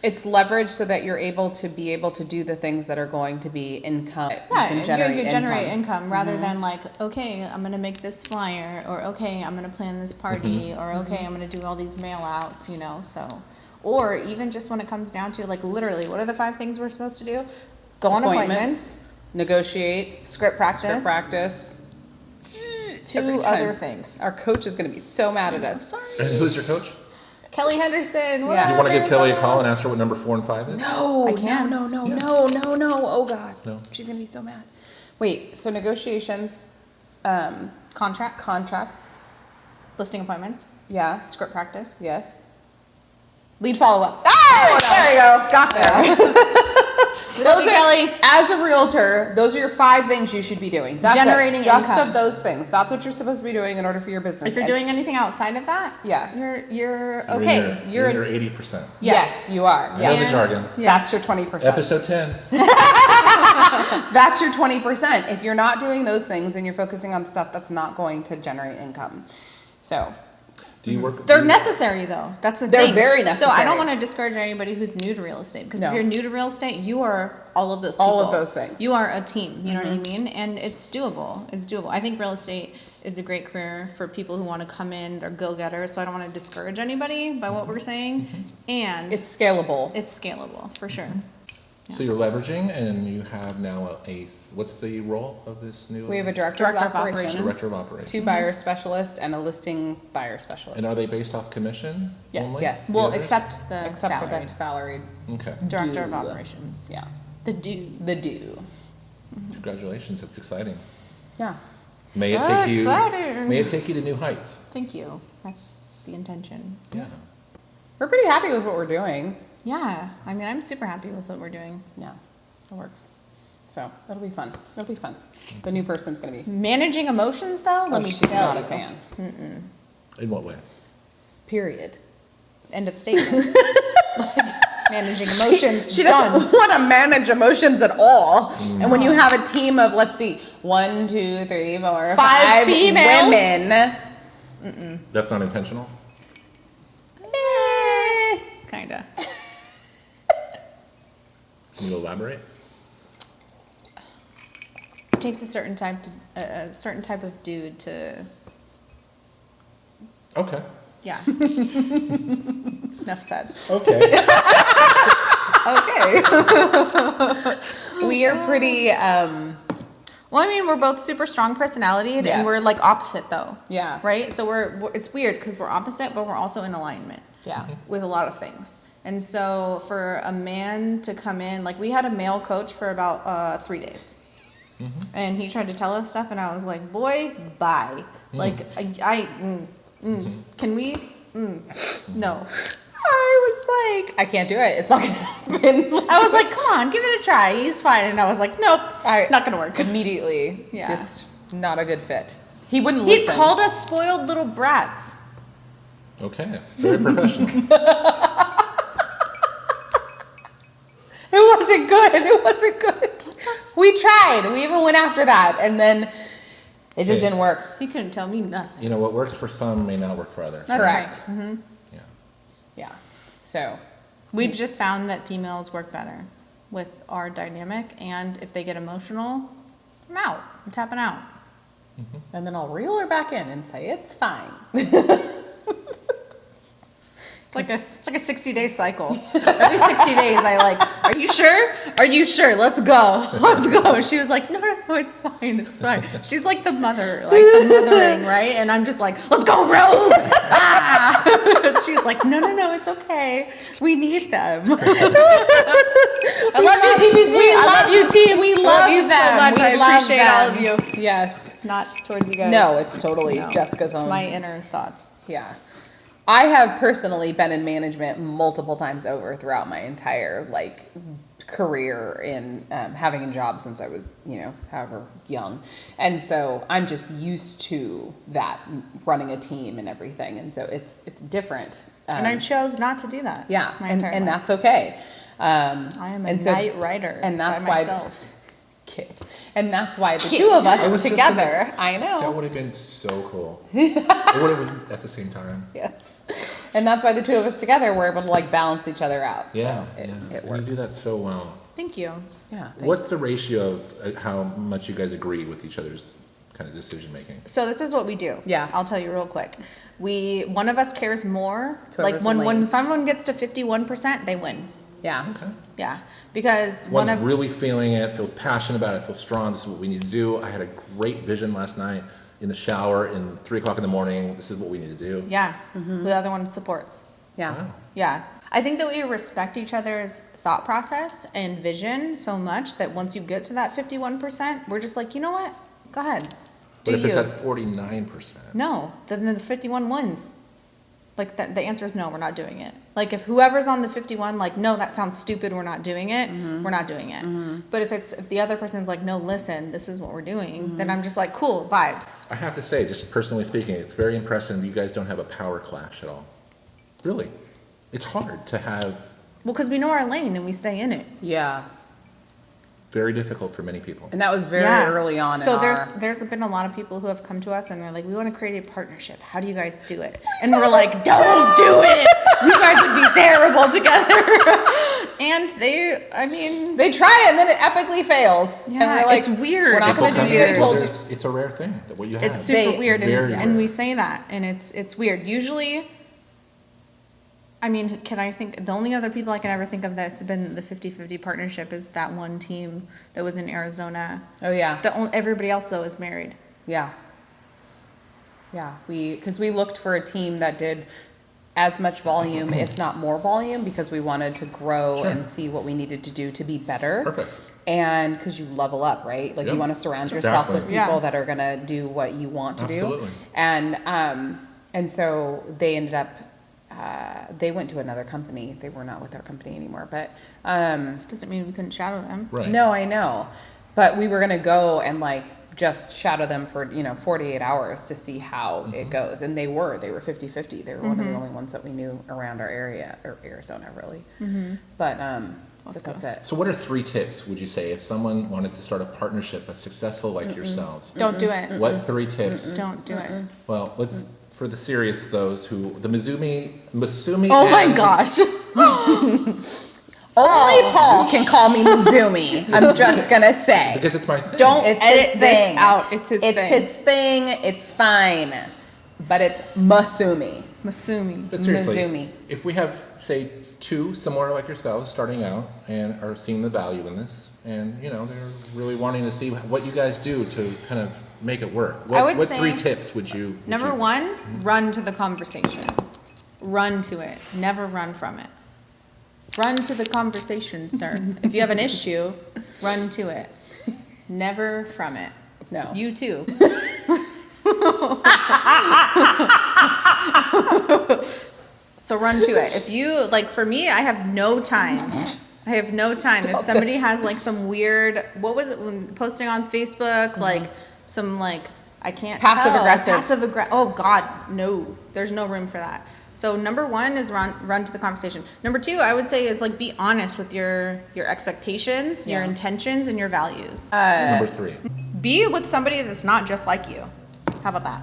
Speaker 3: It's leverage so that you're able to do the things that are going to be income.
Speaker 5: Yeah,
Speaker 3: you can
Speaker 5: you generate
Speaker 3: income.
Speaker 5: income rather than okay, I'm gonna make this flyer, or okay, I'm gonna plan this party, or okay, I'm gonna do all these mail outs, so. Or even just when it comes down to literally, what are the 5 things we're supposed to do? Go on appointments,
Speaker 3: negotiate,
Speaker 5: script practice, two
Speaker 3: Every time.
Speaker 5: other things.
Speaker 3: Our coach is going to be so mad at us.
Speaker 4: And who's your coach?
Speaker 5: Kelly Henderson. What
Speaker 3: Yeah.
Speaker 5: up,
Speaker 4: You want to give Kelly a
Speaker 5: Arizona?
Speaker 4: call and ask her what number 4 and 5 is?
Speaker 3: No,
Speaker 5: I can't.
Speaker 3: no. Oh God,
Speaker 4: No.
Speaker 3: she's gonna be so mad. Wait, so negotiations, contracts,
Speaker 5: Listing appointments,
Speaker 3: yeah,
Speaker 5: script practice,
Speaker 3: yes.
Speaker 5: lead follow up.
Speaker 3: Oh, there you go, got there.
Speaker 5: Those Kelly.
Speaker 3: As a realtor, those are your 5 things you should be doing. That's
Speaker 5: Generating
Speaker 3: it. Just
Speaker 5: income.
Speaker 3: of those things. That's what you're supposed to be doing in order for your business.
Speaker 5: If you're
Speaker 3: And-
Speaker 5: doing anything outside of that,
Speaker 3: Yeah.
Speaker 5: you're okay.
Speaker 4: You're in your 80%.
Speaker 3: Yes, you are.
Speaker 4: I know the
Speaker 3: Yes.
Speaker 4: jargon.
Speaker 3: That's your 20%.
Speaker 4: Episode 10.
Speaker 3: That's your 20%. If you're not doing those things and you're focusing on stuff that's not going to generate income. So,
Speaker 4: Do you work?
Speaker 5: They're necessary though. That's the
Speaker 3: They're
Speaker 5: thing.
Speaker 3: very
Speaker 5: So I
Speaker 3: necessary.
Speaker 5: don't want to discourage anybody who's new to real estate because
Speaker 3: No.
Speaker 5: if you're new to real estate, you are all of those people.
Speaker 3: All of those things.
Speaker 5: You are a team. You know what I mean? And it's doable. It's doable. I think real estate is a great career for people who want to come in. They're go-getters. So I don't want to discourage anybody by what we're saying. And
Speaker 3: It's scalable.
Speaker 5: it's scalable for sure.
Speaker 4: So you're leveraging, and you have now what's the role of this new?
Speaker 3: We have a director of
Speaker 5: Director of
Speaker 3: operations,
Speaker 4: Director of operations.
Speaker 3: 2 buyer specialists, and a listing buyer specialist.
Speaker 4: And are they based off commission?
Speaker 5: Yes.
Speaker 4: only?
Speaker 3: Yes.
Speaker 4: The
Speaker 5: Well,
Speaker 4: others?
Speaker 5: except the
Speaker 3: Except for
Speaker 5: salary.
Speaker 3: that salaried.
Speaker 4: Okay.
Speaker 5: Director of
Speaker 3: due.
Speaker 5: operations.
Speaker 3: Yeah.
Speaker 5: The dude.
Speaker 3: The due.
Speaker 4: Congratulations, that's exciting.
Speaker 3: Yeah.
Speaker 4: May it
Speaker 5: So
Speaker 4: take you.
Speaker 5: exciting.
Speaker 4: May it take you to new heights.
Speaker 5: Thank you. That's the intention.
Speaker 4: Yeah.
Speaker 3: We're pretty happy with what we're doing.
Speaker 5: Yeah. I mean, I'm super happy with what we're doing.
Speaker 3: Yeah. It works. So it'll be fun. It'll be fun. The new person's gonna be.
Speaker 5: Managing emotions, though, let me
Speaker 3: she's
Speaker 5: tell
Speaker 3: not
Speaker 5: you.
Speaker 3: a fan.
Speaker 4: In what way?
Speaker 3: Period.
Speaker 5: End of statement. Managing emotions.
Speaker 3: She
Speaker 5: done.
Speaker 3: doesn't want to manage emotions at all. And when you have a team of, let's see, 1, 2, 3, 4, 5
Speaker 5: females?
Speaker 3: women.
Speaker 4: That's not intentional.
Speaker 5: Kinda.
Speaker 4: Can you elaborate?
Speaker 5: It takes a certain type of dude to.
Speaker 4: Okay.
Speaker 5: Yeah. Enough said.
Speaker 4: Okay.
Speaker 3: Okay. We are pretty,
Speaker 5: Well, I mean, we're both super strong personality,
Speaker 3: Yes.
Speaker 5: and we're like opposite though.
Speaker 3: Yeah.
Speaker 5: Right. So we're it's weird because we're opposite, but we're also in alignment.
Speaker 3: yeah.
Speaker 5: With a lot of things. And so for a man to come in, like we had a male coach for about 3 days. And he tried to tell us stuff and I was like, boy, bye. Like, can we? No.
Speaker 3: I was like, I can't do it. It's not going to happen.
Speaker 5: I was like, come on, give it a try. He's fine. And I was like, nope, not going to work.
Speaker 3: Immediately,
Speaker 5: Yeah.
Speaker 3: just not a good fit. He wouldn't
Speaker 5: He
Speaker 3: listen.
Speaker 5: called us spoiled little brats.
Speaker 4: Okay. Very professional.
Speaker 3: It wasn't good. It wasn't good. We tried. We even went after that, and then it just
Speaker 4: Hey.
Speaker 3: didn't work.
Speaker 5: He couldn't tell me nothing.
Speaker 4: You know, what works for some may not work for others.
Speaker 5: That's
Speaker 3: Correct.
Speaker 5: right. Mhm.
Speaker 4: Yeah.
Speaker 3: Yeah. So,
Speaker 5: We've just found that females work better with our dynamic. And if they get emotional, I'm out. I'm tapping out.
Speaker 3: and then I'll reel her back in and say it's fine.
Speaker 5: It's like a 60-day cycle. Every 60 days, I like, are you sure? Are you sure? Let's go. Let's go. She was like, no, it's fine. It's fine. She's like the mother, like the mothering, right? And I'm just like, let's go, Rose. Ah. She's like, no, it's okay. We need them. I love you, DBC. I love you, team. We love you so
Speaker 3: them.
Speaker 5: much.
Speaker 3: We
Speaker 5: I
Speaker 3: love
Speaker 5: appreciate
Speaker 3: them.
Speaker 5: all of you.
Speaker 3: Yes.
Speaker 5: It's not towards you guys.
Speaker 3: No, it's totally
Speaker 5: No.
Speaker 3: Jessica's
Speaker 5: It's
Speaker 3: own.
Speaker 5: my inner thoughts.
Speaker 3: Yeah. I have personally been in management multiple times over throughout my entire career in having a job since I was, however young. And so I'm just used to that, running a team and everything. And so it's different.
Speaker 5: And I chose not to do that.
Speaker 3: Yeah.
Speaker 5: my
Speaker 3: And
Speaker 5: entire life.
Speaker 3: that's okay.
Speaker 5: I am a night rider.
Speaker 3: and that's
Speaker 5: by
Speaker 3: why-
Speaker 5: myself.
Speaker 3: Kit. And that's why the
Speaker 5: Kit.
Speaker 3: two of
Speaker 4: I
Speaker 3: us
Speaker 4: was just
Speaker 3: together, I know.
Speaker 4: That would have been so cool. It would have been at the same time.
Speaker 3: Yes. And that's why the two of us together were able to balance each other out.
Speaker 4: Yeah.
Speaker 3: So it
Speaker 4: You
Speaker 3: works.
Speaker 4: do that so well.
Speaker 5: Thank you.
Speaker 3: Yeah.
Speaker 4: What's the ratio of how much you guys agree with each other's kind of decision making?
Speaker 5: So this is what we do.
Speaker 3: Yeah.
Speaker 5: I'll tell you real quick. One of us cares more.
Speaker 3: So
Speaker 5: Like
Speaker 3: whoever's
Speaker 5: when
Speaker 3: lane.
Speaker 5: someone gets to 51%, they win.
Speaker 3: Yeah.
Speaker 4: Okay.
Speaker 5: Yeah. Because
Speaker 4: One's really feeling it, feels passionate about it, feels strong. This is what we need to do. I had a great vision last night in the shower in 3 o'clock in the morning. This is what we need to do.
Speaker 5: yeah. The other one supports.
Speaker 3: Yeah.
Speaker 4: Wow.
Speaker 5: Yeah. I think that we respect each other's thought process and vision so much that once you get to that 51%, we're just like, you know what? Go ahead. Do
Speaker 4: But if
Speaker 5: you.
Speaker 4: it's at 49%,
Speaker 5: No, then the 51 wins. Like the answer is no, we're not doing it. Like if whoever's on the 51, like no, that sounds stupid, we're not doing it. We're not doing it. But if the other person's like, no, listen, this is what we're doing, then I'm just like, cool, vibes.
Speaker 4: I have to say, just personally speaking, it's very impressive you guys don't have a power clash at all. Really. It's hard to have.
Speaker 5: Well, because we know our lane and we stay in it.
Speaker 3: Yeah.
Speaker 4: very difficult for many people.
Speaker 3: And that was very early on.
Speaker 5: So
Speaker 3: in
Speaker 5: there's been a lot of people who have come to us and they're like, we want to create a partnership. How do you guys do it? And we're like, don't do it. You guys would be terrible together. And
Speaker 3: they try it and then it epically fails.
Speaker 5: Yeah,
Speaker 3: and we're like,
Speaker 5: it's weird.
Speaker 3: We're not
Speaker 5: It's
Speaker 3: going to do
Speaker 5: weird.
Speaker 3: it. I told you.
Speaker 4: It's a rare thing that what you have.
Speaker 5: It's super weird,
Speaker 4: Very
Speaker 5: and
Speaker 4: rare.
Speaker 5: we say that, and it's weird. Usually, I mean, the only other people I can ever think of that's been the 50-50 partnership is that one team that was in Arizona.
Speaker 3: Oh, yeah.
Speaker 5: Everybody else, though, is married.
Speaker 3: Yeah. Yeah. Because we looked for a team that did as much volume, if not more volume, because we wanted to grow and see what we needed to do to be better.
Speaker 4: Perfect.
Speaker 3: And because you level up, right? Like,
Speaker 4: Yep.
Speaker 3: you want to surround yourself with people
Speaker 5: Yeah.
Speaker 3: that are going to do what you want to
Speaker 4: Absolutely.
Speaker 3: do. And so they ended up, they went to another company. They were not with our company anymore, but
Speaker 5: Doesn't mean we couldn't shadow them.
Speaker 4: Right.
Speaker 3: no, I know. But we were going to go and like just shadow them for, 48 hours to see how it goes. And they were 50-50. They were one of the only ones that we knew around our area, or Arizona, really. But that's it.
Speaker 4: So what are 3 tips, would you say, if someone wanted to start a partnership that's successful like yourselves?
Speaker 5: Don't do it.
Speaker 4: What 3 tips?
Speaker 5: Don't do it.
Speaker 4: Well, let's, for the serious, those who, the Masumi
Speaker 5: Oh my
Speaker 4: and-
Speaker 5: gosh.
Speaker 3: Only Paul can call me Mizumi. I'm just going to say.
Speaker 4: Because it's my thing.
Speaker 5: Don't
Speaker 3: It's
Speaker 5: edit
Speaker 3: his
Speaker 5: this
Speaker 3: thing.
Speaker 5: out. It's his
Speaker 3: It's
Speaker 5: thing.
Speaker 3: his thing. It's fine. But it's Masumi.
Speaker 5: Masumi.
Speaker 4: But seriously,
Speaker 3: Mizumi.
Speaker 4: if we have, say, 2 similar like yourselves starting out and are seeing the value in this, and, they're really wanting to see what you guys do to kind of make it work.
Speaker 5: I would
Speaker 4: what
Speaker 5: say
Speaker 4: 3 tips would you...
Speaker 5: Number 1, run to the conversation. Run to it. Never run from it. Run to the conversation, sir. If you have an issue, run to it. Never from it.
Speaker 3: No.
Speaker 5: You too. So run to it. If you, like, for me, I have no time. I have no time. If somebody has, like, some weird, what was it, when posting on Facebook, like, some, like, I can't
Speaker 3: Passive
Speaker 5: tell.
Speaker 3: aggressive.
Speaker 5: Passive aggressive. Oh, God, no. There's no room for that. So number 1 is run to the conversation. Number 2, I would say, is like be honest with your expectations, your intentions, and your values.
Speaker 4: Number 3.
Speaker 5: Be with somebody that's not just like you. How about that?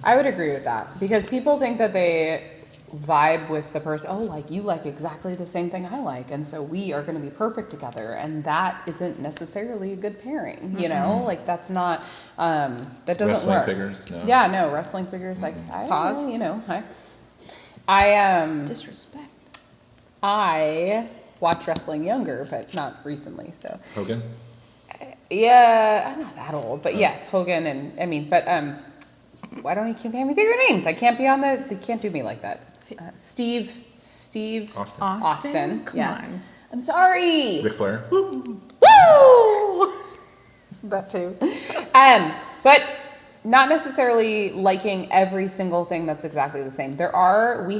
Speaker 3: I would agree with that. Because people think that they vibe with the person, like you like exactly the same thing I like, and so we are going to be perfect together, and that isn't necessarily a good pairing, like that's not that doesn't
Speaker 4: Wrestling
Speaker 3: work.
Speaker 4: figures, no.
Speaker 3: Yeah, no, wrestling figures, like
Speaker 5: Pause.
Speaker 3: I
Speaker 5: Disrespect.
Speaker 3: I watched wrestling younger, but not recently, so
Speaker 4: Hogan?
Speaker 3: yeah, I'm not that old, but yes, Hogan, and why don't you can't me their names? I can't be on they can't do me like that. Steve Austin.
Speaker 5: Come
Speaker 3: Yeah.
Speaker 5: on.
Speaker 3: I'm sorry.
Speaker 4: Ric Flair?
Speaker 3: Woo! That too. But not necessarily liking every single thing that's exactly the same. We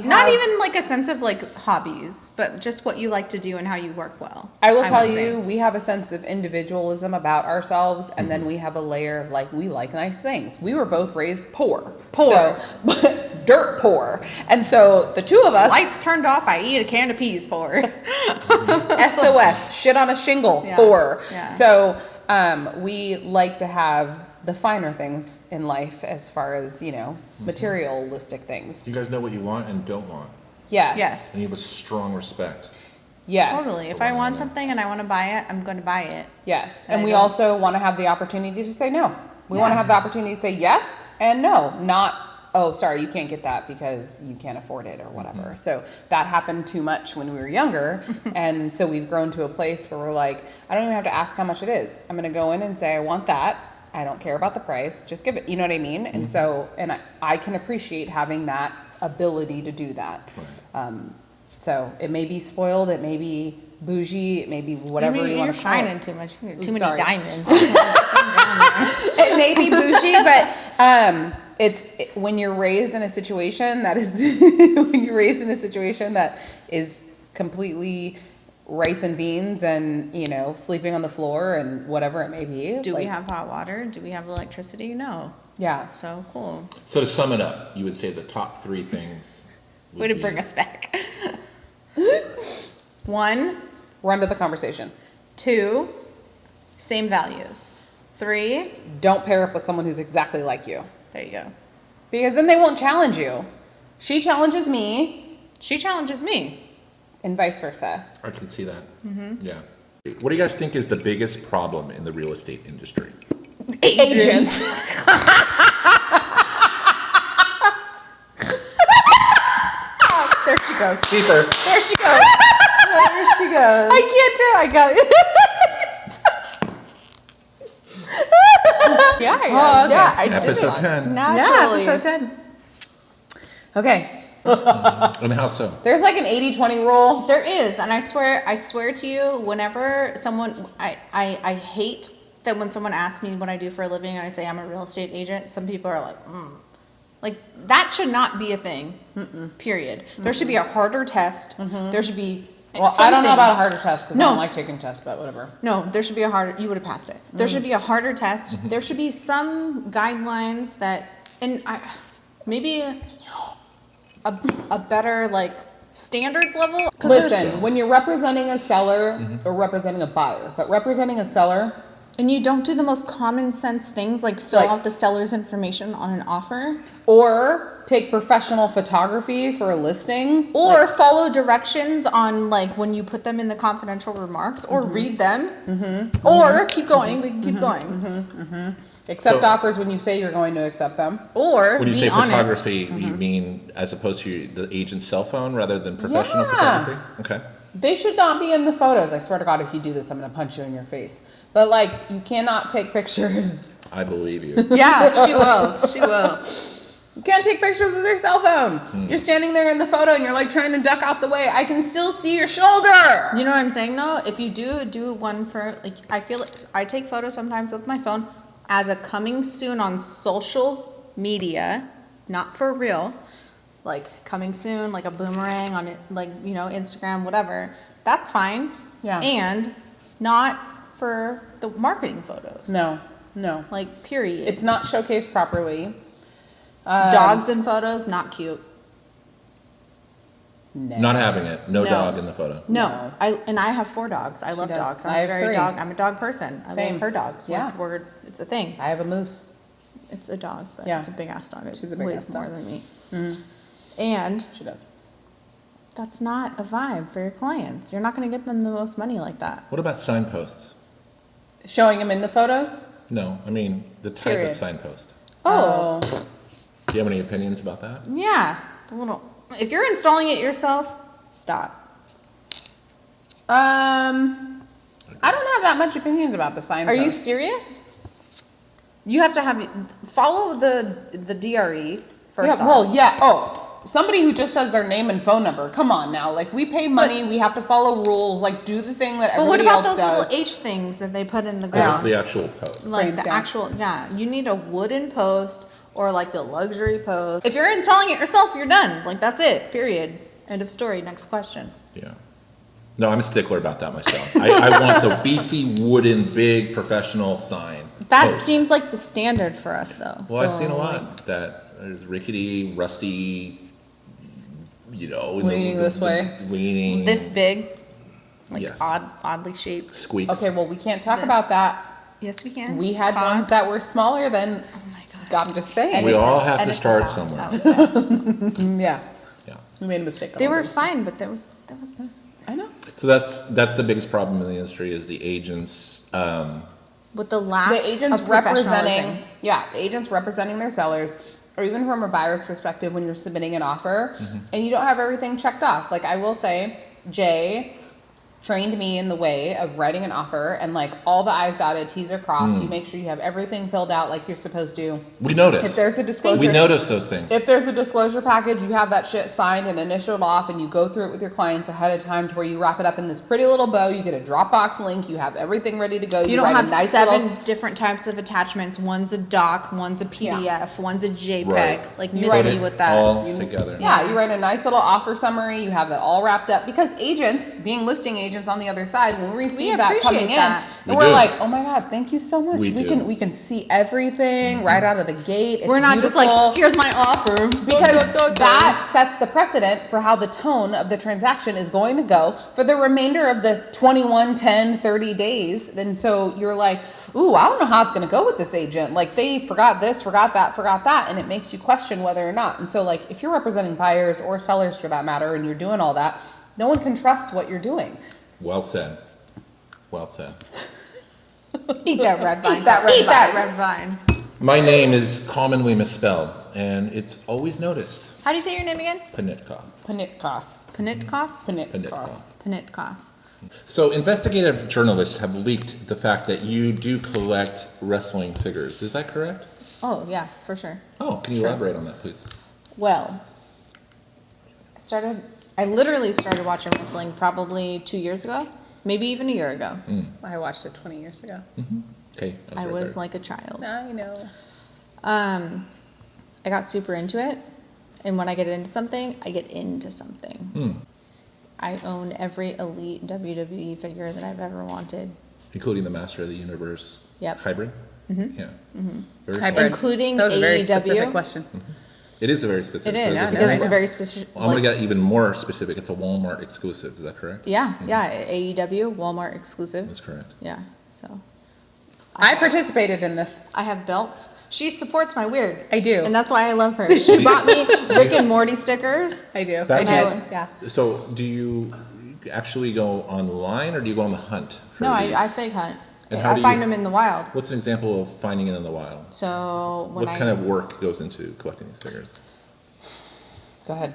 Speaker 3: have
Speaker 5: Not even like a sense of like hobbies, but just what you like to do and how you work well.
Speaker 3: I will tell
Speaker 5: would say.
Speaker 3: you, we have a sense of individualism about ourselves, and then we have a layer of like, we like nice things. We were both raised poor. So, dirt poor. And so the two of us,
Speaker 5: Lights turned off, I eat a can of peas for.
Speaker 3: SOS, shit on a shingle,
Speaker 5: Yeah.
Speaker 3: poor.
Speaker 5: Yeah.
Speaker 3: So we like to have the finer things in life as far as, materialistic things.
Speaker 4: You guys know what you want and don't want.
Speaker 3: Yes.
Speaker 5: Yes.
Speaker 4: And you have a strong respect.
Speaker 3: Yes.
Speaker 5: Totally. If I want something and I want to buy it, I'm going to buy it.
Speaker 3: Yes.
Speaker 5: And
Speaker 3: And
Speaker 5: I
Speaker 3: we
Speaker 5: don't-
Speaker 3: also want to have the opportunity to say no. We want to have the opportunity to say yes and no, not, oh, sorry, you can't get that because you can't afford it or whatever. So that happened too much when we were younger. And so we've grown to a place where we're like, I don't even have to ask how much it is. I'm going to go in and say, I want that. I don't care about the price. Just give it. You know what I mean? And so, and I can appreciate having that ability to do that. So it may be spoiled. It may be bougie. It may be whatever you want
Speaker 5: You're
Speaker 3: to call it.
Speaker 5: shining too much. Too many
Speaker 3: sorry.
Speaker 5: diamonds.
Speaker 3: It may be bougie, but when you're raised in a situation that is completely rice and beans and sleeping on the floor and whatever it may be.
Speaker 5: Do we have hot water? Do we have electricity? No.
Speaker 3: Yeah.
Speaker 5: So cool.
Speaker 4: So to sum it up, you would say the top 3 things.
Speaker 5: Way to bring us back. 1,
Speaker 3: Run to the conversation.
Speaker 5: 2, Same values. 3,
Speaker 3: Don't pair up with someone who's exactly like you.
Speaker 5: there you go.
Speaker 3: Because then they won't challenge you. She challenges me,
Speaker 5: She challenges me.
Speaker 3: and vice versa.
Speaker 4: I can see that. Yeah. What do you guys think is the biggest problem in the real estate industry?
Speaker 3: Agents.
Speaker 5: There she goes.
Speaker 4: Keeper.
Speaker 5: There she goes. There she goes.
Speaker 3: I can't do it. I got it.
Speaker 5: Yeah,
Speaker 3: Oh, okay.
Speaker 5: yeah. I did
Speaker 4: Episode
Speaker 5: it.
Speaker 4: 10.
Speaker 5: Naturally.
Speaker 3: Yeah, episode 10. Okay.
Speaker 4: And how so?
Speaker 3: There's like an 80-20 rule.
Speaker 5: There is, and I swear to you, whenever someone, I hate that when someone asks me what I do for a living and I say I'm a real estate agent, some people are like, Like, that should not be a thing, period. There should be a harder test. There should be
Speaker 3: Well, I don't know about a harder test because I
Speaker 5: No.
Speaker 3: don't like taking tests, but whatever.
Speaker 5: No, there should be a harder, you would have passed it. There should be a harder test. There should be some guidelines that, and maybe a better, like, standards level. 'Cause
Speaker 3: Listen, when you're representing a seller or representing a buyer, but representing a seller,
Speaker 5: and you don't do the most common sense things like fill
Speaker 3: Like-
Speaker 5: out the seller's information on an offer,
Speaker 3: or take professional photography for a listing,
Speaker 5: or follow directions on like when you put them in the confidential remarks, or read them, or keep going. We can keep going,
Speaker 3: accept
Speaker 4: So-
Speaker 3: offers when you say you're going to accept them.
Speaker 5: or
Speaker 4: When you
Speaker 5: be
Speaker 4: say
Speaker 5: honest.
Speaker 4: photography, you mean as opposed to the agent's cell phone rather than professional
Speaker 3: Yeah.
Speaker 4: photography? Okay.
Speaker 3: They should not be in the photos. I swear to God, if you do this, I'm going to punch you in your face. But like, you cannot take pictures.
Speaker 4: I believe you.
Speaker 5: Yeah, she will. She will.
Speaker 3: You can't take pictures with your cell phone. You're standing there in the photo and you're like trying to duck out the way. I can still see your shoulder.
Speaker 5: You know what I'm saying though? If you do one for like, I feel like I take photos sometimes with my phone as a coming soon on social media, not for real. Like coming soon, like a boomerang on it, like, you know, Instagram, whatever. That's fine.
Speaker 3: Yeah.
Speaker 5: And not for the marketing photos.
Speaker 3: No.
Speaker 5: Like, period.
Speaker 3: It's not showcased properly.
Speaker 5: Dogs in photos, not cute.
Speaker 3: No.
Speaker 4: Not having it. No
Speaker 5: No.
Speaker 4: dog in the photo.
Speaker 5: No, I have 4 dogs. I love
Speaker 3: does.
Speaker 5: dogs.
Speaker 3: I have 3.
Speaker 5: I'm a dog person. I
Speaker 3: Same.
Speaker 5: love her dogs.
Speaker 3: Yeah.
Speaker 5: Like, it's a thing.
Speaker 3: I have a moose.
Speaker 5: It's a dog, but
Speaker 3: Yeah.
Speaker 5: it's a big ass dog. It
Speaker 3: She's a big
Speaker 5: weighs
Speaker 3: ass
Speaker 5: more
Speaker 3: dog.
Speaker 5: than me. And
Speaker 3: She does.
Speaker 5: that's not a vibe for your clients. You're not going to get them the most money like that.
Speaker 4: What about signposts?
Speaker 3: Showing them in the photos?
Speaker 4: No, I mean the type
Speaker 5: Period.
Speaker 4: of signpost.
Speaker 5: Oh,
Speaker 4: Do you have any opinions about that?
Speaker 5: yeah. The little. If you're installing it yourself, stop.
Speaker 3: I don't have that much opinions about the sign.
Speaker 5: Are you serious? You have to follow the DRE first
Speaker 3: Yeah,
Speaker 5: off.
Speaker 3: well, yeah. Oh, somebody who just says their name and phone number. Come on now. Like, we pay money. We have to follow rules. Like, do the thing that
Speaker 5: But what
Speaker 3: everybody
Speaker 5: about
Speaker 3: else
Speaker 5: those
Speaker 3: does.
Speaker 5: little H things that they put in the
Speaker 4: Or
Speaker 5: ground?
Speaker 4: the actual post?
Speaker 5: Like
Speaker 3: Frames,
Speaker 5: the
Speaker 3: yeah.
Speaker 5: actual, yeah. You need a wooden post or like the luxury post. If you're installing it yourself, you're done. Like, that's it. Period. End of story. Next question.
Speaker 4: Yeah. No, I'm a stickler about that myself. I want the beefy, wooden, big, professional sign.
Speaker 5: That
Speaker 4: post.
Speaker 5: seems like the standard for us, though.
Speaker 4: Well, I've
Speaker 5: So,
Speaker 4: seen a
Speaker 5: like,
Speaker 4: lot that there's rickety, rusty, you know, in
Speaker 3: Leaning this way.
Speaker 4: leaning
Speaker 5: this big, like
Speaker 4: Yes.
Speaker 5: oddly shaped.
Speaker 4: squeaks.
Speaker 3: Okay, well, we can't talk
Speaker 5: This.
Speaker 3: about that.
Speaker 5: Yes, we can.
Speaker 3: We had
Speaker 5: Pause.
Speaker 3: ones that were smaller than.
Speaker 5: Oh my god.
Speaker 3: I'm just saying.
Speaker 4: We
Speaker 5: Edit
Speaker 4: all
Speaker 5: this-
Speaker 4: have to
Speaker 5: edit
Speaker 4: start
Speaker 5: this out.
Speaker 4: somewhere.
Speaker 5: That was bad.
Speaker 3: Yeah,
Speaker 4: Yeah.
Speaker 3: we made a mistake. on
Speaker 5: They
Speaker 3: all
Speaker 5: were
Speaker 3: those.
Speaker 5: fine, but that was.
Speaker 3: I know.
Speaker 4: So that's the biggest problem in the industry is the agents.
Speaker 5: With the lack
Speaker 3: The agents
Speaker 5: of
Speaker 3: representing,
Speaker 5: professionalism.
Speaker 3: the agents representing their sellers, or even from a buyer's perspective when you're submitting an offer
Speaker 4: Mm-hmm.
Speaker 3: and you don't have everything checked off. Like, I will say, Jay trained me in the way of writing an offer and like all the I's dotted, T's are crossed. You make sure you have everything filled out like you're supposed to.
Speaker 4: We notice.
Speaker 3: If there's a disclosure,
Speaker 4: we notice those things.
Speaker 3: if there's a disclosure package, you have that shit signed and initialed off, and you go through it with your clients ahead of time to where you wrap it up in this pretty little bow. You get a Dropbox link. You have everything ready to go.
Speaker 5: You don't
Speaker 3: write a
Speaker 5: have
Speaker 3: nice
Speaker 5: 7
Speaker 3: little-
Speaker 5: different types of attachments. One's a doc, one's a PDF, one's a JPEG.
Speaker 4: Right.
Speaker 5: Like,
Speaker 3: You
Speaker 5: miss
Speaker 3: write
Speaker 5: me
Speaker 3: it
Speaker 5: with that.
Speaker 4: all together.
Speaker 3: Yeah, you write a nice little offer summary. You have that all wrapped up because agents, being listing agents, agents on the other side, when we receive
Speaker 5: We
Speaker 3: that coming
Speaker 5: appreciate
Speaker 3: in,
Speaker 5: that.
Speaker 3: and
Speaker 4: We
Speaker 3: we're
Speaker 4: do.
Speaker 3: like, oh my God, thank you so much.
Speaker 4: We do.
Speaker 3: We can see everything right out of the gate. It's
Speaker 5: We're not just like,
Speaker 3: beautiful.
Speaker 5: here's my offer.
Speaker 3: Because that sets the precedent for how the tone of the transaction is going to go for the remainder of the 21, 10, 30 days. And so you're like, ooh, I don't know how it's going to go with this agent. Like, they forgot this, forgot that, and it makes you question whether or not. And so, like, if you're representing buyers or sellers for that matter, and you're doing all that, no one can trust what you're doing.
Speaker 4: Well said. Well said.
Speaker 5: Eat that red vine.
Speaker 3: Eat that red
Speaker 5: Eat that red vine.
Speaker 4: My name is commonly misspelled, and it's always noticed.
Speaker 5: How do you say your name again?
Speaker 4: Ponitkoff.
Speaker 3: Ponitkoff.
Speaker 5: Ponitkoff?
Speaker 3: Ponitkoff.
Speaker 5: Ponitkoff.
Speaker 4: So investigative journalists have leaked the fact that you do collect wrestling figures. Is that correct?
Speaker 5: Oh, yeah, for sure.
Speaker 4: Oh, can you
Speaker 3: Sure.
Speaker 4: elaborate on that, please?
Speaker 5: Well, I literally started watching wrestling probably 2 years ago, maybe even a year ago.
Speaker 3: I watched it 20 years ago.
Speaker 4: Okay.
Speaker 5: I
Speaker 4: right
Speaker 5: was
Speaker 4: there.
Speaker 5: like a child.
Speaker 3: I know.
Speaker 5: I got super into it, and when I get into something, I get into something. I own every elite WWE figure that I've ever wanted.
Speaker 4: Including the Master of the Universe
Speaker 5: Yep.
Speaker 4: hybrid? Yeah. Very
Speaker 3: Hybrid.
Speaker 5: Including
Speaker 3: That was a very
Speaker 5: AEW.
Speaker 3: specific question.
Speaker 4: cool. It is a very specific.
Speaker 5: It is,
Speaker 3: Yeah,
Speaker 5: because
Speaker 3: nice.
Speaker 5: it's a very specific.
Speaker 4: I'm going to get even more specific. It's a Walmart exclusive. Is that correct?
Speaker 5: Yeah, AEW, Walmart exclusive.
Speaker 4: That's correct.
Speaker 5: Yeah, so.
Speaker 3: I participated in this.
Speaker 5: I have belts. She supports my weird.
Speaker 3: I do.
Speaker 5: And that's why I love her. She bought me Rick and Morty stickers.
Speaker 3: I do.
Speaker 4: That-
Speaker 3: I
Speaker 5: No.
Speaker 3: did. Yeah.
Speaker 4: So do you actually go online or do you go on the hunt for
Speaker 5: No,
Speaker 4: these?
Speaker 5: I fake hunt.
Speaker 4: And how
Speaker 5: I
Speaker 4: do
Speaker 5: find
Speaker 4: you-
Speaker 5: them in the wild.
Speaker 4: What's an example of finding it in the wild?
Speaker 5: So when
Speaker 4: What kind of work goes into collecting these figures?
Speaker 3: Go ahead.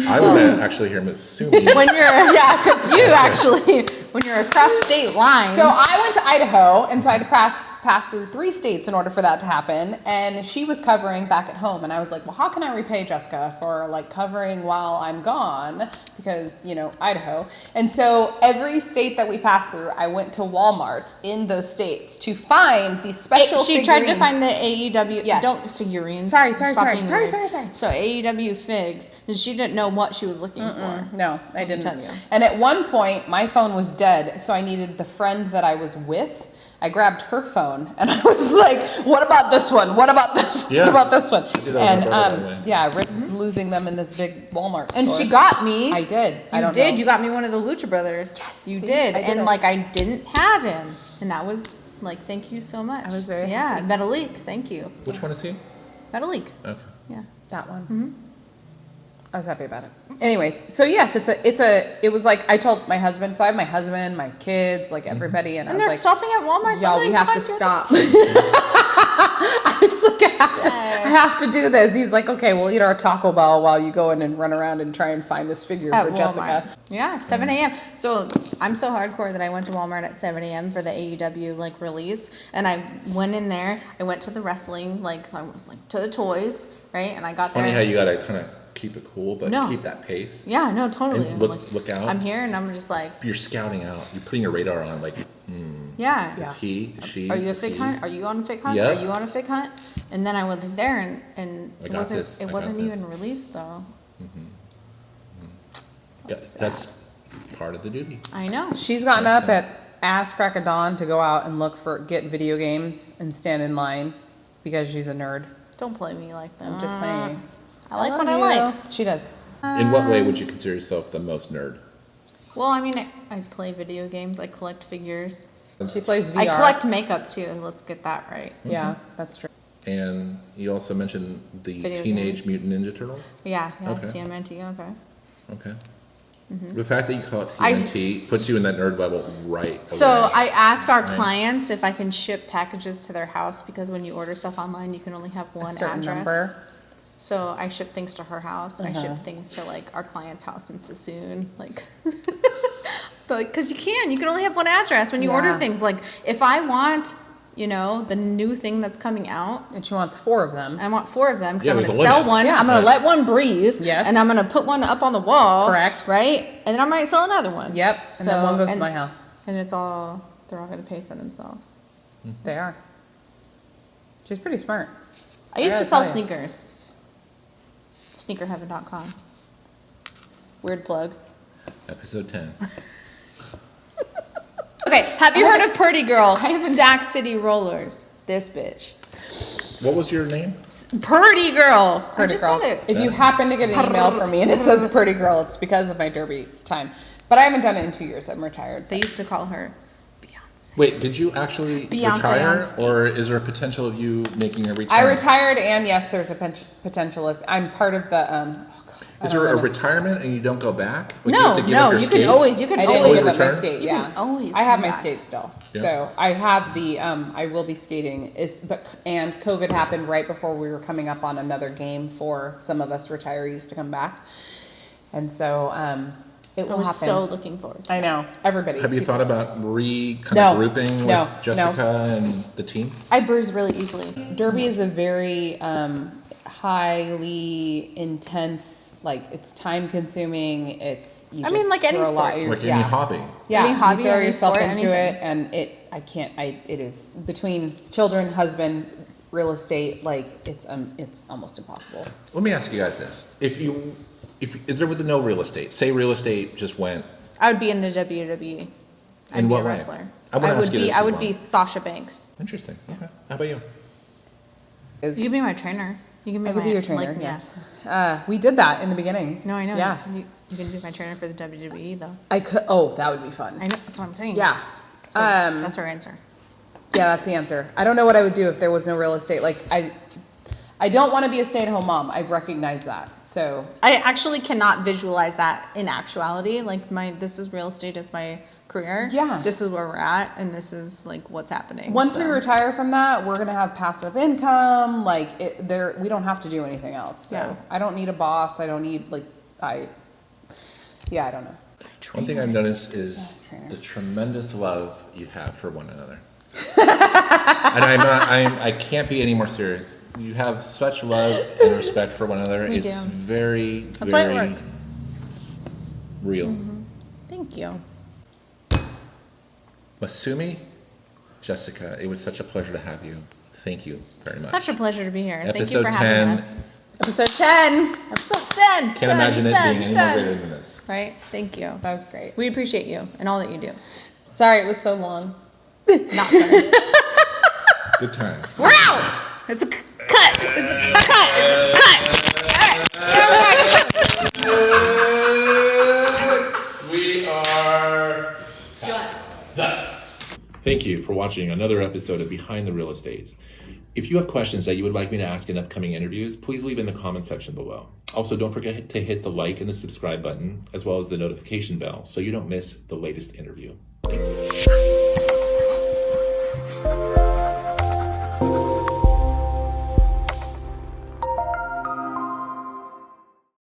Speaker 4: I would actually hear Masumi.
Speaker 5: when you're because you actually when you're across state lines.
Speaker 3: So I went to Idaho, and so I had to pass through 3 states in order for that to happen. And she was covering back at home, and I was like, well, how can I repay Jessica for like covering while I'm gone? Because, you know, Idaho. And so every state that we passed through, I went to Walmart in those states to find these special
Speaker 5: she
Speaker 3: figurines.
Speaker 5: tried to find the AEW.
Speaker 3: Yes.
Speaker 5: Don't figurines.
Speaker 3: Sorry.
Speaker 5: Stop being weird.
Speaker 3: Sorry.
Speaker 5: So AEW figs, and she didn't know what she was looking for.
Speaker 3: No, I
Speaker 5: me
Speaker 3: didn't.
Speaker 5: tell you.
Speaker 3: And at one point, my phone was dead, so I needed the friend that I was with. I grabbed her phone, and I was like, "What about this one? What about this one?
Speaker 4: Yeah.
Speaker 3: What about this one?"
Speaker 4: did that with my
Speaker 3: And
Speaker 4: brother that way.
Speaker 3: yeah, I risked losing them in this big Walmart store.
Speaker 5: And she got me.
Speaker 3: I did. I
Speaker 5: You
Speaker 3: don't
Speaker 5: did.
Speaker 3: know.
Speaker 5: You got me one of the Lucha Brothers.
Speaker 3: Yes,
Speaker 5: You
Speaker 3: see,
Speaker 5: did.
Speaker 3: I did
Speaker 5: And
Speaker 3: it.
Speaker 5: like I didn't have him, and that was like, thank you so much.
Speaker 3: I was very
Speaker 5: yeah.
Speaker 3: happy.
Speaker 5: Metalik, thank you.
Speaker 4: Which one is he?
Speaker 5: Metalik.
Speaker 4: Okay.
Speaker 5: Yeah.
Speaker 3: that one. I was happy about it. Anyways, so yes, it was like I told my husband. So I have my husband, my kids, like everybody, and I
Speaker 5: And
Speaker 3: was
Speaker 5: they're
Speaker 3: like,
Speaker 5: stopping at Walmart.
Speaker 3: y'all, we have to stop. I was like, I have to do this. He's like, okay, we'll eat our Taco Bell while you go in and run around and try and find this figure
Speaker 5: At
Speaker 3: for
Speaker 5: Walmart.
Speaker 3: Jessica.
Speaker 5: Yeah, 7 a.m. So I'm so hardcore that I went to Walmart at 7 a.m. for the AEW like release, and I went in there. I went to the wrestling, like I was like to the toys, right? And I got
Speaker 4: Funny
Speaker 5: there.
Speaker 4: how you gotta kind of keep it cool, but
Speaker 5: No.
Speaker 4: keep that pace.
Speaker 5: Yeah, no, totally.
Speaker 4: And
Speaker 5: I'm
Speaker 4: look-
Speaker 5: like,
Speaker 4: look out.
Speaker 5: I'm here, and I'm just like,
Speaker 4: You're scouting out. You're putting your radar on. Like,
Speaker 5: yeah.
Speaker 4: is he? Is she?
Speaker 5: Are you a
Speaker 4: is
Speaker 5: fig
Speaker 4: he?
Speaker 5: hunt? Are you on a fig hunt?
Speaker 4: Yep.
Speaker 5: Are you on a fig hunt? And then I went there, and
Speaker 4: I
Speaker 5: it
Speaker 4: got
Speaker 5: wasn't.
Speaker 4: this. I
Speaker 5: It
Speaker 4: got
Speaker 5: wasn't
Speaker 4: this.
Speaker 5: even released though.
Speaker 4: Yeah,
Speaker 5: sad.
Speaker 4: that's part of the duty.
Speaker 5: I know.
Speaker 3: She's gotten up at ass crack of dawn to go out and get video games and stand in line because she's a nerd.
Speaker 5: Don't play me like that.
Speaker 3: I'm just saying.
Speaker 5: I like
Speaker 3: love
Speaker 5: what I
Speaker 3: you.
Speaker 5: like.
Speaker 3: She does.
Speaker 4: In what way would you consider yourself the most nerd?
Speaker 5: Well, I mean, I play video games. I collect figures.
Speaker 3: She plays VR.
Speaker 5: I collect makeup too. Let's get that right.
Speaker 3: Yeah, that's true.
Speaker 4: And you also mentioned the
Speaker 5: Video
Speaker 4: Teenage
Speaker 5: games.
Speaker 4: Mutant Ninja Turtles?
Speaker 5: Yeah,
Speaker 4: Okay.
Speaker 5: TMNT. Okay.
Speaker 4: Okay. The fact that you call it
Speaker 5: I-
Speaker 4: TNT puts you in that nerd level right
Speaker 5: So
Speaker 4: away.
Speaker 5: I ask our
Speaker 4: Right.
Speaker 5: clients if I can ship packages to their house because when you order stuff online, you can only have one
Speaker 3: A certain
Speaker 5: address.
Speaker 3: number.
Speaker 5: So I ship things to her house. I
Speaker 3: Uh-huh.
Speaker 5: ship things to like our client's house in Sassoon, like, because you can only have one address when you order
Speaker 3: Yeah.
Speaker 5: things. Like if I want, the new thing that's coming out,
Speaker 3: And she wants 4 of them.
Speaker 5: I want 4 of them because
Speaker 4: Yeah,
Speaker 5: I'm
Speaker 4: there's
Speaker 5: going
Speaker 4: a
Speaker 5: to sell
Speaker 4: limit.
Speaker 5: one.
Speaker 3: Yeah.
Speaker 5: I'm going to
Speaker 4: Right.
Speaker 5: let one breathe.
Speaker 3: Yes.
Speaker 5: And I'm going to put one up on the wall.
Speaker 3: Correct.
Speaker 5: Right. And then I might sell another one.
Speaker 3: Yep. And then one goes to my house.
Speaker 5: And they're all going to pay for themselves.
Speaker 3: They are. She's pretty smart.
Speaker 5: I used
Speaker 3: gotta
Speaker 5: to sell
Speaker 3: tell you.
Speaker 5: sneakers. Sneakerheaven.com. Weird plug.
Speaker 4: Episode 10.
Speaker 5: Okay, have you heard of Purdy Girl? Sac City Rollers. This bitch.
Speaker 4: What was your name?
Speaker 5: Purdy Girl. I
Speaker 3: Purdy
Speaker 5: just
Speaker 3: girl.
Speaker 5: said it.
Speaker 3: If you happen to get an email from me and it says Purdy Girl, it's because of my derby time. But I haven't done it in 2 years. I'm retired.
Speaker 5: They used to call her Beyonce.
Speaker 4: Wait, did you actually
Speaker 5: Beyonce
Speaker 4: retire,
Speaker 5: on skates.
Speaker 4: or is there a potential of you making a
Speaker 3: I
Speaker 4: retirement?
Speaker 3: retired, and yes, there's a potential of. I'm part of the.
Speaker 4: Is there a retirement and you don't go back? Like,
Speaker 5: No,
Speaker 4: you have to give up your skate?
Speaker 5: you can always
Speaker 3: I didn't
Speaker 5: always
Speaker 3: give up my
Speaker 4: return?
Speaker 3: skate.
Speaker 5: You
Speaker 3: Yeah,
Speaker 5: can always
Speaker 3: I have
Speaker 5: come
Speaker 3: my
Speaker 5: back.
Speaker 3: skate still,
Speaker 4: Yeah.
Speaker 3: so I have the. I will be skating. And COVID happened right before we were coming up on another game for some of us retirees to come back, and so it
Speaker 5: I
Speaker 3: will
Speaker 5: was
Speaker 3: happen.
Speaker 5: so looking forward to
Speaker 3: I know everybody.
Speaker 4: Have you
Speaker 3: people-
Speaker 4: thought about
Speaker 3: No,
Speaker 4: grouping
Speaker 3: no,
Speaker 4: with Jessica and the team?
Speaker 5: I bruise really easily.
Speaker 3: Derby is a very highly intense, like it's time consuming. It's you
Speaker 5: I mean,
Speaker 3: just
Speaker 5: like any
Speaker 3: throw a lot-
Speaker 5: sport.
Speaker 3: you're-
Speaker 4: Like any hobby?
Speaker 3: Yeah,
Speaker 5: Any hobby,
Speaker 3: you throw
Speaker 5: any
Speaker 3: yourself
Speaker 5: sport,
Speaker 3: into
Speaker 5: anything.
Speaker 3: it, and it is between children, husband, real estate. Like it's almost impossible.
Speaker 4: Let me ask you guys this: if there was no real estate, say real estate just went,
Speaker 5: I would be in the WWE. I'd
Speaker 4: In
Speaker 5: be
Speaker 4: what
Speaker 5: a
Speaker 4: way?
Speaker 5: wrestler.
Speaker 4: I wanna ask you this
Speaker 5: I
Speaker 4: as
Speaker 5: would
Speaker 4: well.
Speaker 5: be Sasha Banks.
Speaker 4: interesting. Okay. How about you?
Speaker 5: You could be my trainer. You can be
Speaker 3: I could
Speaker 5: my,
Speaker 3: be your trainer.
Speaker 5: like, yeah.
Speaker 3: Yes, we did that in the beginning.
Speaker 5: No, I know.
Speaker 3: Yeah,
Speaker 5: You can be my trainer for the WWE though.
Speaker 3: I could. Oh, that would be fun.
Speaker 5: I know. That's what I'm saying.
Speaker 3: Yeah.
Speaker 5: So that's our answer.
Speaker 3: Yeah, that's the answer. I don't know what I would do if there was no real estate. Like I don't want to be a stay-at-home mom. I recognize that. So
Speaker 5: I actually cannot visualize that in actuality. Like this is real estate is my career.
Speaker 3: Yeah.
Speaker 5: This is where we're at, and this is like what's happening.
Speaker 3: once we
Speaker 5: So,
Speaker 3: retire from that, we're gonna have passive income. Like we don't have to do anything else. So
Speaker 5: Yeah.
Speaker 3: I don't need a boss. I don't need I don't know.
Speaker 4: One thing I've noticed is
Speaker 3: Yeah, trainer.
Speaker 4: the tremendous love you have for one another. And I can't be any more serious. You have such love and respect for one another.
Speaker 5: We
Speaker 4: It's
Speaker 5: do.
Speaker 4: very,
Speaker 5: That's why it
Speaker 4: very
Speaker 5: works.
Speaker 4: real.
Speaker 5: Thank you.
Speaker 4: Masumi, Jessica, it was such a pleasure to have you. Thank you very much.
Speaker 5: Such a pleasure to be here. Thank you
Speaker 4: Episode
Speaker 5: for having
Speaker 4: 10.
Speaker 5: us.
Speaker 3: Episode 10.
Speaker 5: Episode 10.
Speaker 4: Can't imagine it being any more greater than this.
Speaker 5: Right? Thank you.
Speaker 3: That was great.
Speaker 5: We appreciate you and all that you do.
Speaker 3: Sorry it was so long.
Speaker 5: Not sorry.
Speaker 4: Good times.
Speaker 5: We're out. It's a cut. It's a cut. It's a cut.
Speaker 4: We are done. Thank you for watching another episode of Behind the Real Estate. If you have questions that you would like me to ask in upcoming interviews, please leave in the comment section below. Also, don't forget to hit the like and the subscribe button, as well as the notification bell, so you don't miss the latest interview. Thank you.